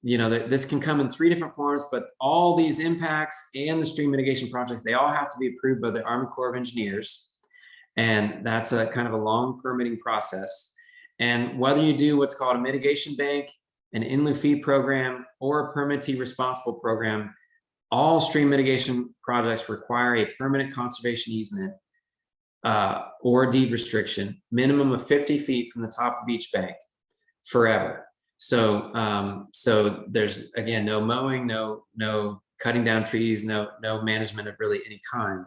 this can come in 3 different forms, but all these impacts and the stream mitigation projects, they all have to be approved by the Army Corps of Engineers, and that's a kind of a long permitting process. And whether you do what's called a mitigation bank, an inland fee program, or a permittee responsible program, all stream mitigation projects require a permanent conservation easement or deed restriction, minimum of 50 feet from the top of each bank forever. So there's, again, no mowing, no cutting down trees, no management of really any kind.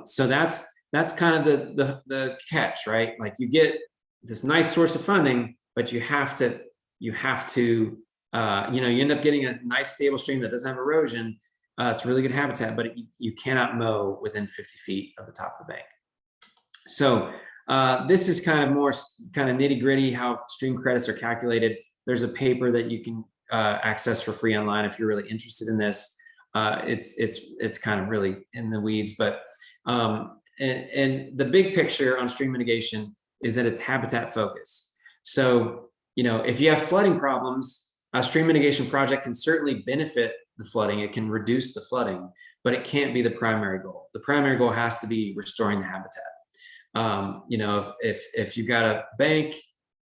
So that's kind of the catch, right? Like, you get this nice source of funding, but you have to you end up getting a nice stable stream that doesn't have erosion. It's really good habitat, but you cannot mow within 50 feet of the top of the bank. So This is kind of more kind of nitty gritty how stream credits are calculated. There's a paper that you can access for free online if you're really interested in this. It's kind of really in the weeds, but and the big picture on stream mitigation is that it's habitat focused. So, you know, if you have flooding problems, a stream mitigation project can certainly benefit the flooding. It can reduce the flooding, but it can't be the primary goal. The primary goal has to be restoring the habitat. You know, if you've got a bank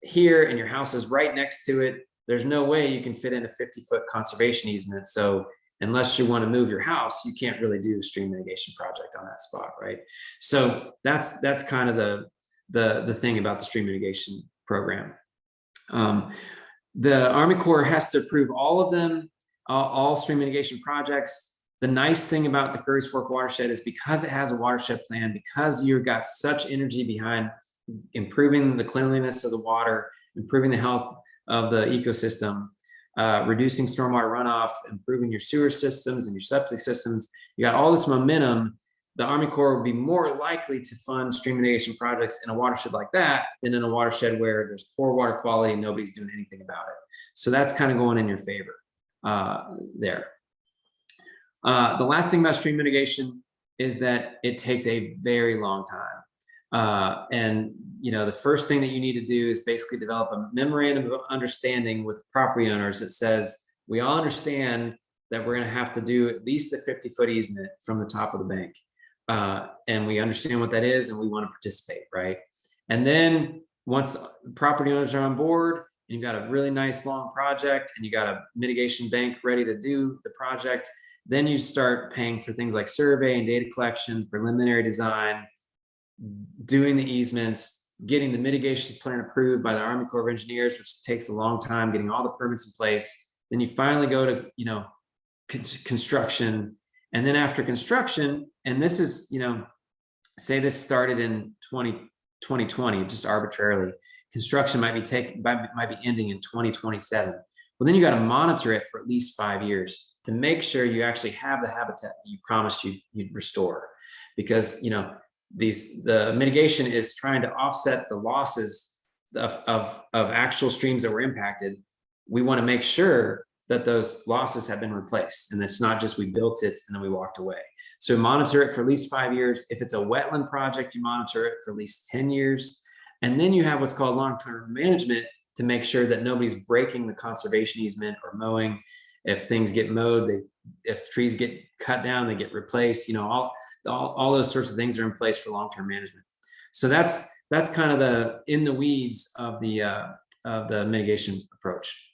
here and your house is right next to it, there's no way you can fit in a 50-foot conservation easement. So unless you want to move your house, you can't really do a stream mitigation project on that spot, right? So that's kind of the thing about the stream mitigation program. The Army Corps has to approve all of them, all stream mitigation projects. The nice thing about the Curry's Fork watershed is because it has a watershed plan, because you've got such energy behind improving the cleanliness of the water, improving the health of the ecosystem, reducing stormwater runoff, improving your sewer systems and your septic systems. You got all this momentum. The Army Corps would be more likely to fund stream mitigation projects in a watershed like that than in a watershed where there's poor water quality and nobody's doing anything about it. So that's kind of going in your favor there. The last thing about stream mitigation is that it takes a very long time. And you know, the first thing that you need to do is basically develop a memorandum of understanding with property owners that says, we all understand that we're going to have to do at least a 50-foot easement from the top of the bank. And we understand what that is and we want to participate, right? And then once property owners are on board, and you've got a really nice long project and you got a mitigation bank ready to do the project, then you start paying for things like survey and data collection, preliminary design, doing the easements, getting the mitigation plan approved by the Army Corps of Engineers, which takes a long time, getting all the permits in place. Then you finally go to, you know, construction. And then after construction, and this is, you know, say this started in 2020, just arbitrarily, construction might be ending in 2027. Well, then you got to monitor it for at least 5 years to make sure you actually have the habitat that you promised you'd restore. Because, you know, the mitigation is trying to offset the losses of actual streams that were impacted. We want to make sure that those losses have been replaced, and it's not just we built it and then we walked away. So monitor it for at least 5 years. If it's a wetland project, you monitor it for at least 10 years. And then you have what's called long-term management to make sure that nobody's breaking the conservation easement or mowing. If things get mowed, if trees get cut down, they get replaced. You know, all those sorts of things are in place for long-term management. So that's kind of the in the weeds of the mitigation approach.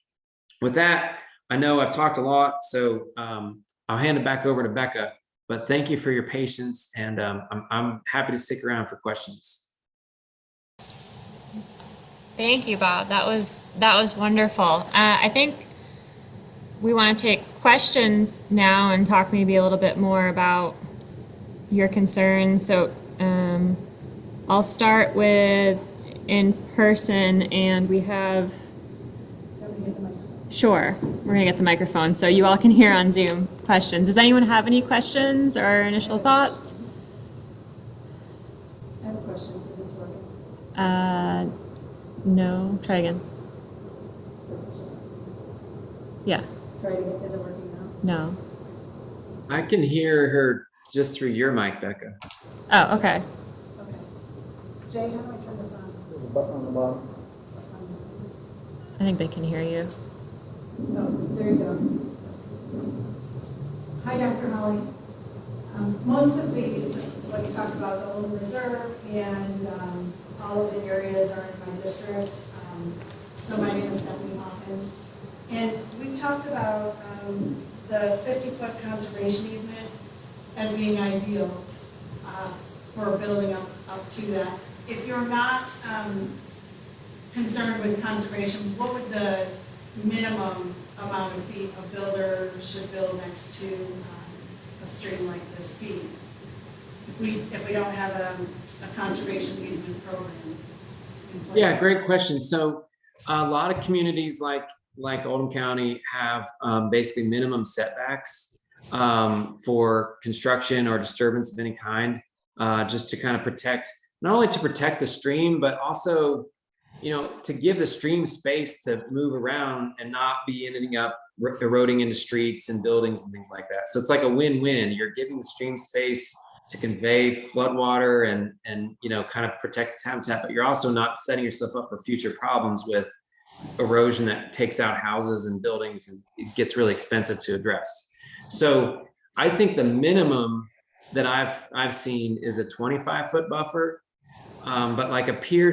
With that, I know I've talked a lot, so I'll hand it back over to Becca. But thank you for your patience, and I'm happy to stick around for questions. Thank you, Bob. That was wonderful. I think we want to take questions now and talk maybe a little bit more about your concerns. So I'll start with in person, and we have. Sure, we're gonna get the microphone so you all can hear on Zoom questions. Does anyone have any questions or initial thoughts? I have a question. Is this working? No. Try again. Yeah. Try it again. Is it working now? No. I can hear her just through your mic, Becca. Oh, okay. Okay. Jay, how do I turn this on? There's a button on the bottom. I think they can hear you. Oh, there you go. Hi, Dr. Holly. Most of these, what you talked about, the Oldham Reserve and all of the areas are in my district. So my name is Stephanie Hawkins. And we talked about the 50-foot conservation easement as being ideal for building up to that. If you're not concerned with conservation, what would the minimum amount of feet a builder should build next to a stream like this be? If we don't have a conservation easement program in place? Yeah, great question. So a lot of communities like Oldham County have basically minimum setbacks for construction or disturbance of any kind, just to kind of protect not only to protect the stream, but also, to give the stream space to move around and not be ending up eroding into streets and buildings and things like that. So it's like a win-win. You're giving the stream space to convey floodwater and kind of protect its habitat, but you're also not setting yourself up for future problems with erosion that takes out houses and buildings, and it gets really expensive to address. So I think the minimum that I've seen is a 25-foot buffer. But like a peer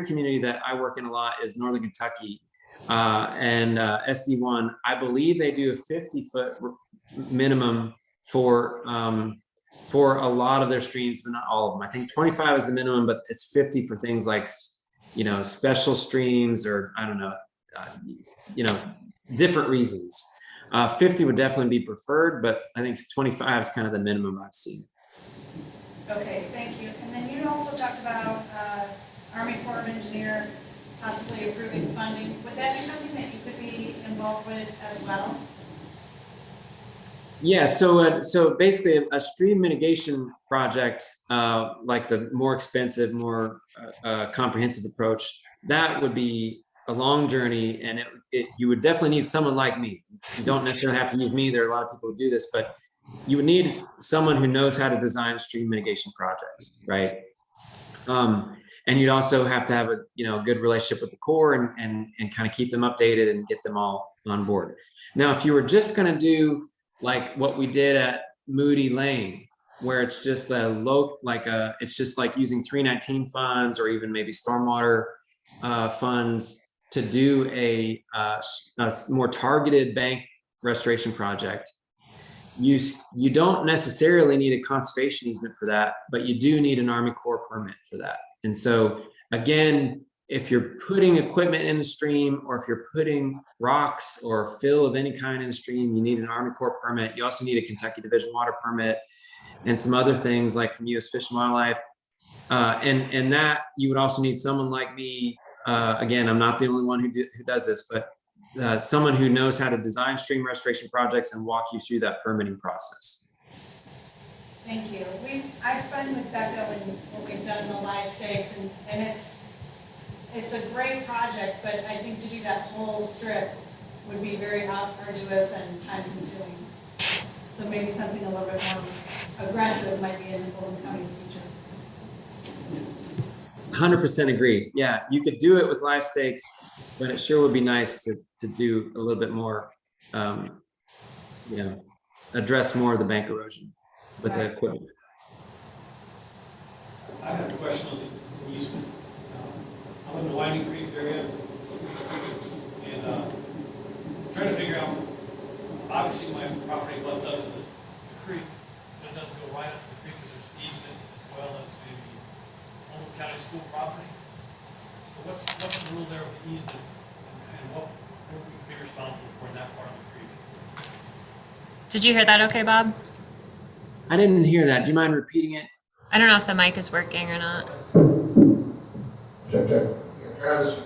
community that I work in a lot is Northern Kentucky, and SD1. I believe they do a 50-foot minimum for a lot of their streams, but not all of them. I think 25 is the minimum, but it's 50 for things like special streams, or I don't know, different reasons. 50 would definitely be preferred, but I think 25 is kind of the minimum I've seen. Okay, thank you. And then you also talked about Army Corps of Engineer possibly approving funding. Would that be something that you could be involved with as well? Yeah, so basically a stream mitigation project, like the more expensive, more comprehensive approach, that would be a long journey, and you would definitely need someone like me. You don't necessarily have to use me. There are a lot of people who do this, but you would need someone who knows how to design stream mitigation projects, right? And you'd also have to have a good relationship with the Corps and kind of keep them updated and get them all on board. Now, if you were just going to do like what we did at Moody Lane, where it's just it's just like using 319 funds or even maybe stormwater funds to do a more targeted bank restoration project. You don't necessarily need a conservation easement for that, but you do need an Army Corps permit for that. And so again, if you're putting equipment in the stream, or if you're putting rocks or fill of any kind in the stream, you need an Army Corps permit. You also need a Kentucky Division Water permit and some other things like from U.S. Fish and Wildlife. And that you would also need someone like me. Again, I'm not the only one who does this, but someone who knows how to design stream restoration projects and walk you through that permitting process. Thank you. I've been with Becca and what we've done in the live stakes, and it's a great project, but I think to do that whole strip would be very arduous and time consuming. So maybe something a little bit more aggressive might be in Oldham County's future. 100% agree. Yeah, you could do it with live stakes, but it sure would be nice to do a little bit more, address more of the bank erosion with the equipment. I have a question on the easement. I'm in the Winding Creek area, and trying to figure out, obviously my property butts up to the creek, but it doesn't go right up to the creek because there's easement as well as maybe Oldham County school property. So what's the rule there with the easement, and what would we be responsible for in that part of the creek? Did you hear that okay, Bob? I didn't hear that. Do you mind repeating it? I don't know if the mic is working or not. Check, check. Travis.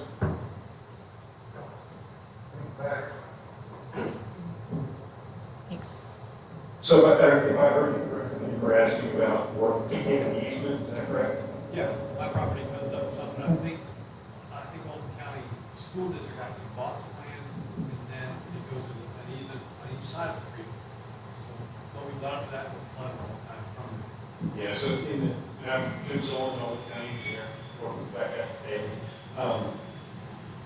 Thanks. So if I heard you correctly, you were asking about working in an easement, is that correct? Yeah, my property comes up with something. I think Oldham County School District actually bought some land, and then it goes to an easement on each side of the creek. So what we've done for that will flood all the time from there. Yeah, so I'm Jim Sullivan, Oldham County Engineer, working with Becca daily.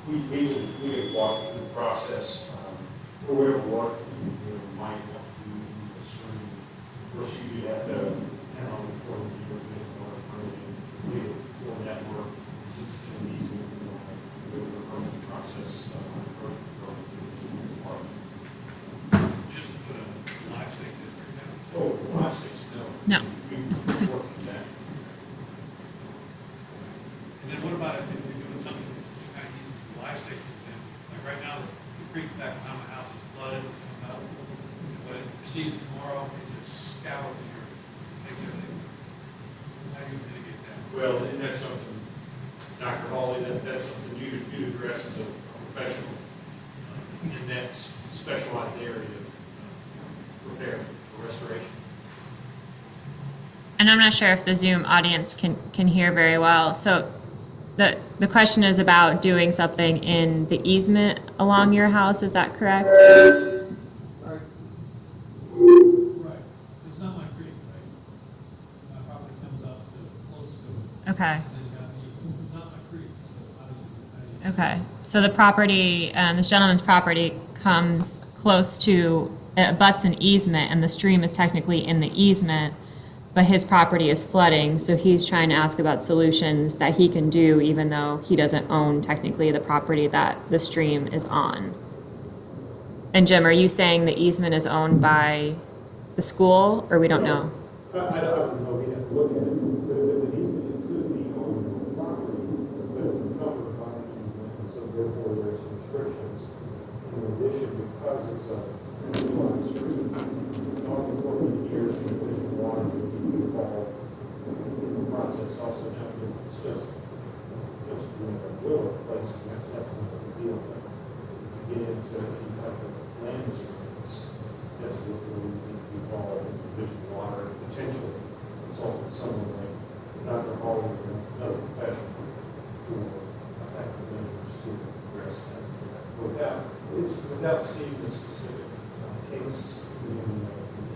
We would walk through the process, for whatever work you might have to do in the stream. First, you do have to, before that work, since it's in the easement, we'll go through the permitting process, Just to put a live stake to it, for example. Oh, for 5, 6, No. We work on that. And then what about if you're doing something that's some kind of easement for live stakes, for example? Like right now, the creek back behind my house is flooded, it's coming up. But it proceeds tomorrow, it just scours the earth, makes everything. How do you mitigate that? Well, and that's something, Dr. Hawley, that's something you address as a professional in that specialized area of repair or restoration. And I'm not sure if the Zoom audience can hear very well. So the question is about doing something in the easement along your house, is that correct? Right. It's not my creek, right? My property comes up to, close to it, Okay, and then you got the, it's not my creek, so how do you? okay. So the property, this gentleman's property comes close to, it butts an easement, and the stream is technically in the easement, but his property is flooding, so he's trying to ask about solutions that he can do even though he doesn't own technically the property that the stream is on. And Jim, are you saying the easement is owned by the school, or we don't know? I don't know, we have to look at it, but if it's an easement, it could be on the property, but it's encumbered by the easement, and so therefore there's restrictions. In addition, because it's a one street, all the work here is the additional water that would be involved in the process. Also, now, if it's just doing a will place, that's not a big deal. But if you get into any type of land restrictions, that's what we need to be involved in additional water, potentially consulting someone like Dr. Hall or another professional for effective measures to address that. Without seeing the specific case in the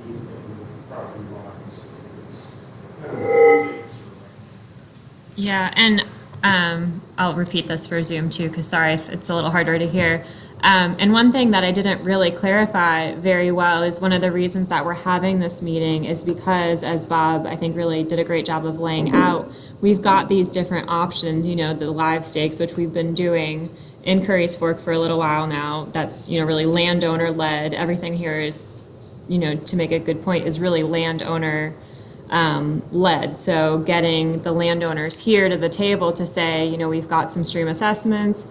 easement and property lines, it's kind of a case. Yeah, and I'll repeat this for Zoom too, because sorry if it's a little harder to hear. And one thing that I didn't really clarify very well is one of the reasons that we're having this meeting is because, as Bob, I think, really did a great job of laying out, we've got these different options, you know, the live stakes, which we've been doing in Curry's Fork for a little while now. That's, you know, really landowner led. Everything here is, you know, to make a good point, is really landowner led. So getting the landowners here to the table to say, you know, we've got some stream assessments,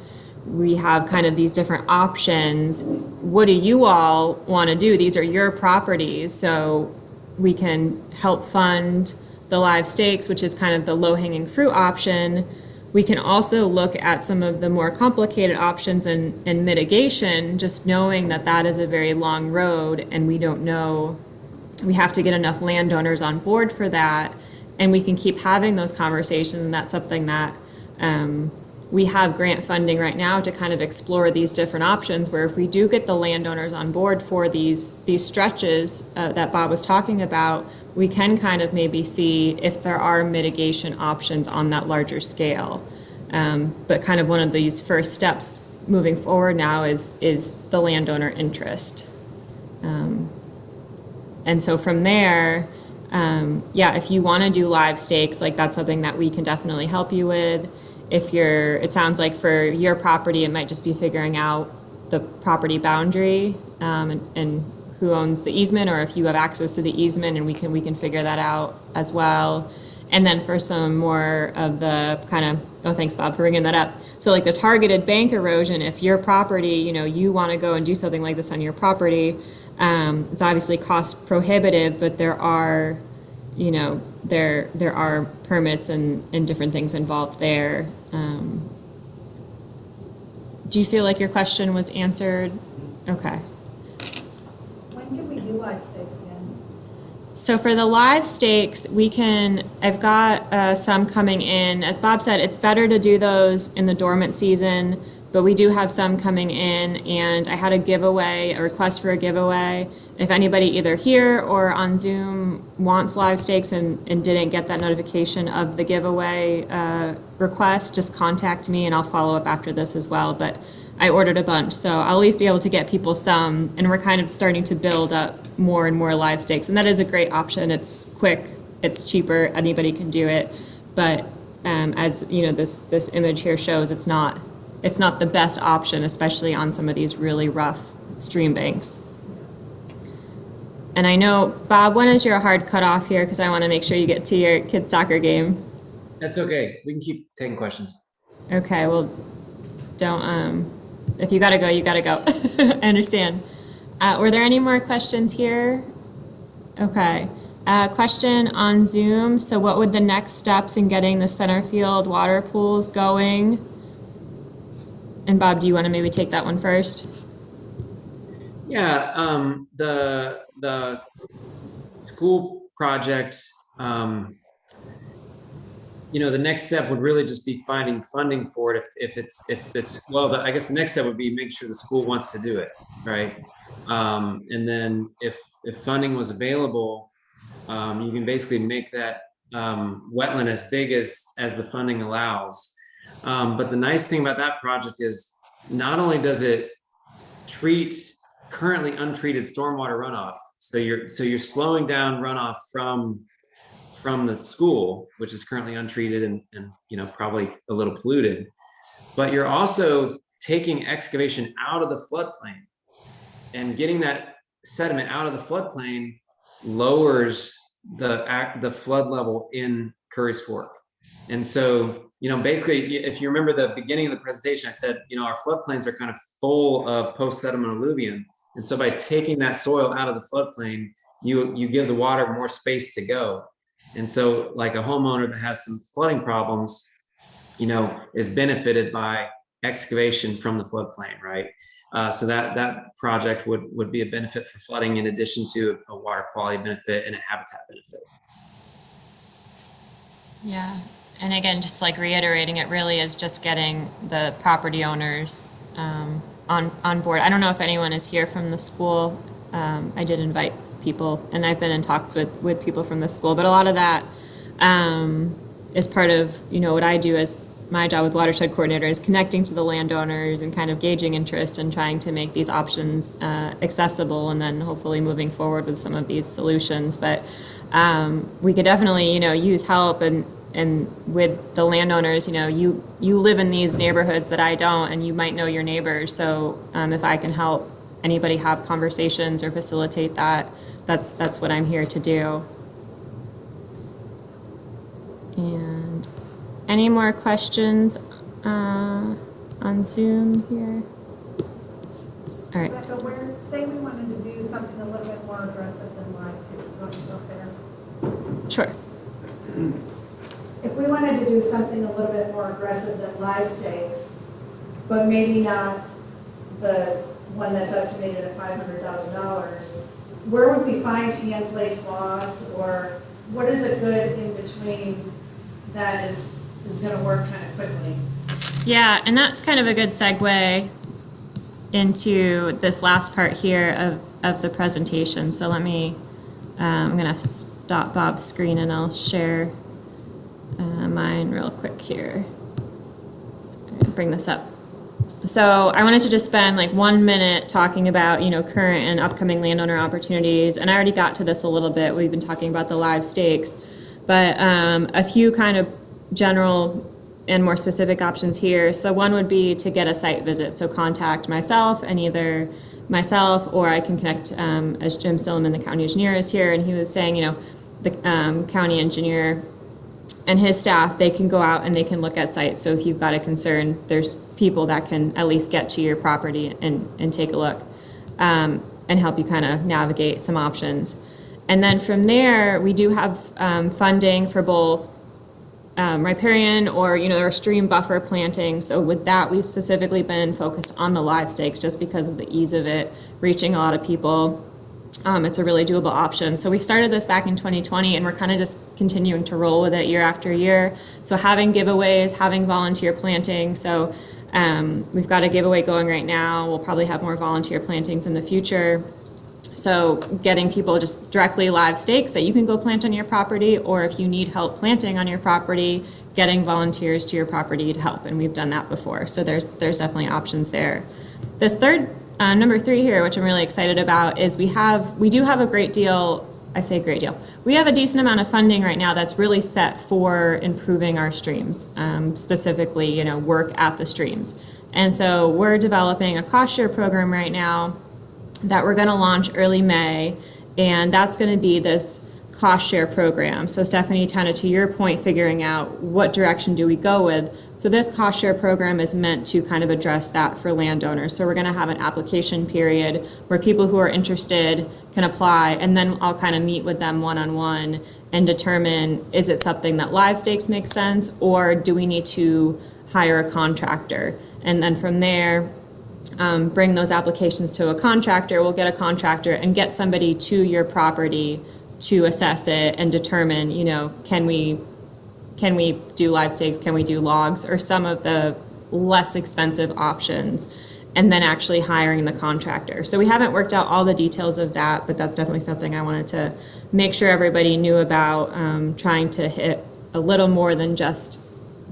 we have kind of these different options. What do you all want to do? These are your properties, so we can help fund the live stakes, which is kind of the low-hanging fruit option. We can also look at some of the more complicated options in mitigation, just knowing that that is a very long road and we don't know, we have to get enough landowners on board for that, and we can keep having those conversations, and that's something that we have grant funding right now to kind of explore these different options, where if we do get the landowners on board for these stretches that Bob was talking about, we can kind of maybe see if there are mitigation options on that larger scale. But kind of one of these first steps moving forward now is the landowner interest. And so from there, yeah, if you want to do live stakes, like that's something that we can definitely help you with. If it sounds like for your property, it might just be figuring out the property boundary and who owns the easement, or if you have access to the easement, and we can figure that out as well. And then for some more of the kind of, oh, thanks Bob for bringing that up. So like the targeted bank erosion, if your property, you know, you want to go and do something like this on your property, it's obviously cost prohibitive, but there are, you know, there are permits and different things involved there. Do you feel like your question was answered? Okay. When can we do live stakes again? So for the live stakes, I've got some coming in. As Bob said, it's better to do those in the dormant season, but we do have some coming in, and I had a request for a giveaway. If anybody either here or on Zoom wants live stakes and didn't get that notification of the giveaway request, just contact me and I'll follow up after this as well. But I ordered a bunch, so I'll at least be able to get people some, and we're kind of starting to build up more and more live stakes. And that is a great option. It's quick, it's cheaper, anybody can do it. But as you know, this image here shows, it's not the best option, especially on some of these really rough stream banks. And I know, Bob, when is your hard cutoff here? Because I want to make sure you get to your kid's soccer game. That's okay. We can keep taking questions. Okay, well, don't, if you gotta go, you gotta go. I understand. Were there any more questions here? Okay. Question on Zoom. So what would the next steps in getting the center field water pools going? And Bob, do you want to maybe take that one first? Yeah, the school project the next step would really just be finding funding for it. I guess the next step would be make sure the school wants to do it, right? And then if funding was available, you can basically make that wetland as big as the funding allows. But the nice thing about that project is not only does it treat currently untreated stormwater runoff, so you're slowing down runoff from the school, which is currently untreated and probably a little polluted, but you're also taking excavation out of the floodplain, and getting that sediment out of the floodplain lowers the flood level in Curry's Fork. And so, basically, if you remember the beginning of the presentation, I said, our floodplains are kind of full of post-sediment alluvium. And so by taking that soil out of the floodplain, you give the water more space to go. And so like a homeowner that has some flooding problems, is benefited by excavation from the floodplain, right? So that project would be a benefit for flooding, in addition to a water quality benefit and a habitat benefit. Yeah. And again, just like reiterating, it really is just getting the property owners on board. I don't know if anyone is here from the school. I did invite people, and I've been in talks with people from the school, but a lot of that is part of, what I do as my job with Watershed Coordinator, is connecting to the landowners and kind of gauging interest and trying to make these options accessible, and then hopefully moving forward with some of these solutions. But we could definitely, use help and with the landowners. You live in these neighborhoods that I don't, and you might know your neighbors. So if I can help anybody have conversations or facilitate that, that's what I'm here to do. And any more questions on Zoom here? All right. Rebecca, say we wanted to do something a little bit more aggressive than live stakes, you want to go there? Sure. If we wanted to do something a little bit more aggressive than live stakes, but maybe not the one that's estimated at $500,000, where would we find hand-placed logs, or what is a good in between that is going to work kind of quickly? Yeah, and that's kind of a good segue into this last part here of the presentation. So let me, I'm going to stop Bob's screen and I'll share mine real quick here. Bring this up. So I wanted to just spend like 1 minute talking about, current and upcoming landowner opportunities. And I already got to this a little bit. We've been talking about the live stakes, but a few kind of general and more specific options here. So one would be to get a site visit. So contact myself, and either myself or I can connect, as Jim Stillman, the county engineer, is here. And he was saying, the county engineer and his staff, they can go out and they can look at sites. So if you've got a concern, there's people that can at least get to your property and take a look and help you kind of navigate some options. And then from there, we do have funding for both riparian or, or stream buffer planting. So with that, we've specifically been focused on the live stakes just because of the ease of it, reaching a lot of people. It's a really doable option. So we started this back in 2020, and we're kind of just continuing to roll with it year after year. So having giveaways, having volunteer planting. So we've got a giveaway going right now. We'll probably have more volunteer plantings in the future. So getting people just directly live stakes that you can go plant on your property, or if you need help planting on your property, getting volunteers to your property to help. And we've done that before. So there's definitely options there. This third, number 3 here, which I'm really excited about, is we do have a great deal. I say great deal. We have a decent amount of funding right now that's really set for improving our streams, specifically, work at the streams. And so we're developing a cost share program right now that we're going to launch early May, and that's going to be this cost share program. So Stephanie, kind of to your point, figuring out what direction do we go with. So this cost share program is meant to kind of address that for landowners. So we're going to have an application period where people who are interested can apply, and then I'll kind of meet with them one-on-one and determine, is it something that live stakes makes sense, or do we need to hire a contractor? And then from there, bring those applications to a contractor. We'll get a contractor and get somebody to your property to assess it and determine, you know, can we do live stakes, can we do logs, or some of the less expensive options, and then actually hiring the contractor. So we haven't worked out all the details of that, but that's definitely something I wanted to make sure everybody knew about, trying to hit a little more than just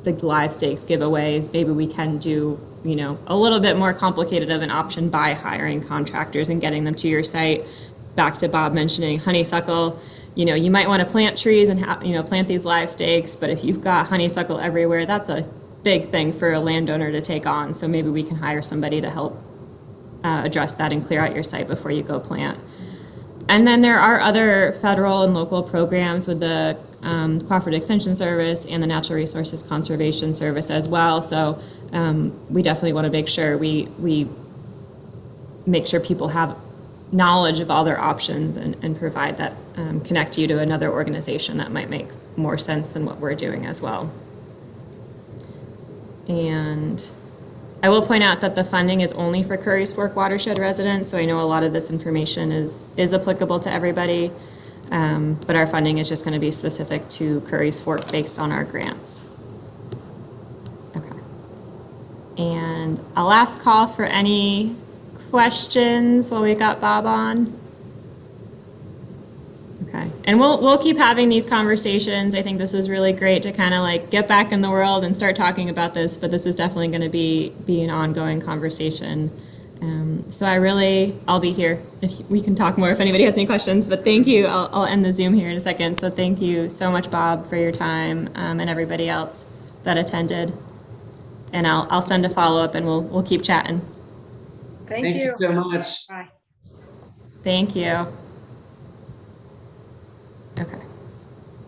the live stakes giveaways. Maybe we can do, you know, a little bit more complicated of an option by hiring contractors and getting them to your site. Back to Bob mentioning honeysuckle, you know, you might want to plant trees and plant these live stakes, but if you've got honeysuckle everywhere, that's a big thing for a landowner to take on. So maybe we can hire somebody to help address that and clear out your site before you go plant. And then there are other federal and local programs with the Cooperative Extension Service and the Natural Resources Conservation Service as well. So we definitely want to make sure we make sure people have knowledge of all their options and provide that, connect you to another organization that might make more sense than what we're doing as well. And I will point out that the funding is only for Curry's Fork Watershed residents, so I know a lot of this information is applicable to everybody, but our funding is just going to be specific to Curry's Fork based on our grants. Okay. And a last call for any questions while we got Bob on. Okay, and we'll keep having these conversations. I think this is really great to kind of like get back in the world and start talking about this, but this is definitely going to be an ongoing conversation. So I'll be here if we can talk more if anybody has any questions, but thank you. I'll end the Zoom here in a second. So thank you so much, Bob, for your time, and everybody else that attended. And I'll send a follow-up and we'll keep chatting. Thank you. so much. Bye. Thank you.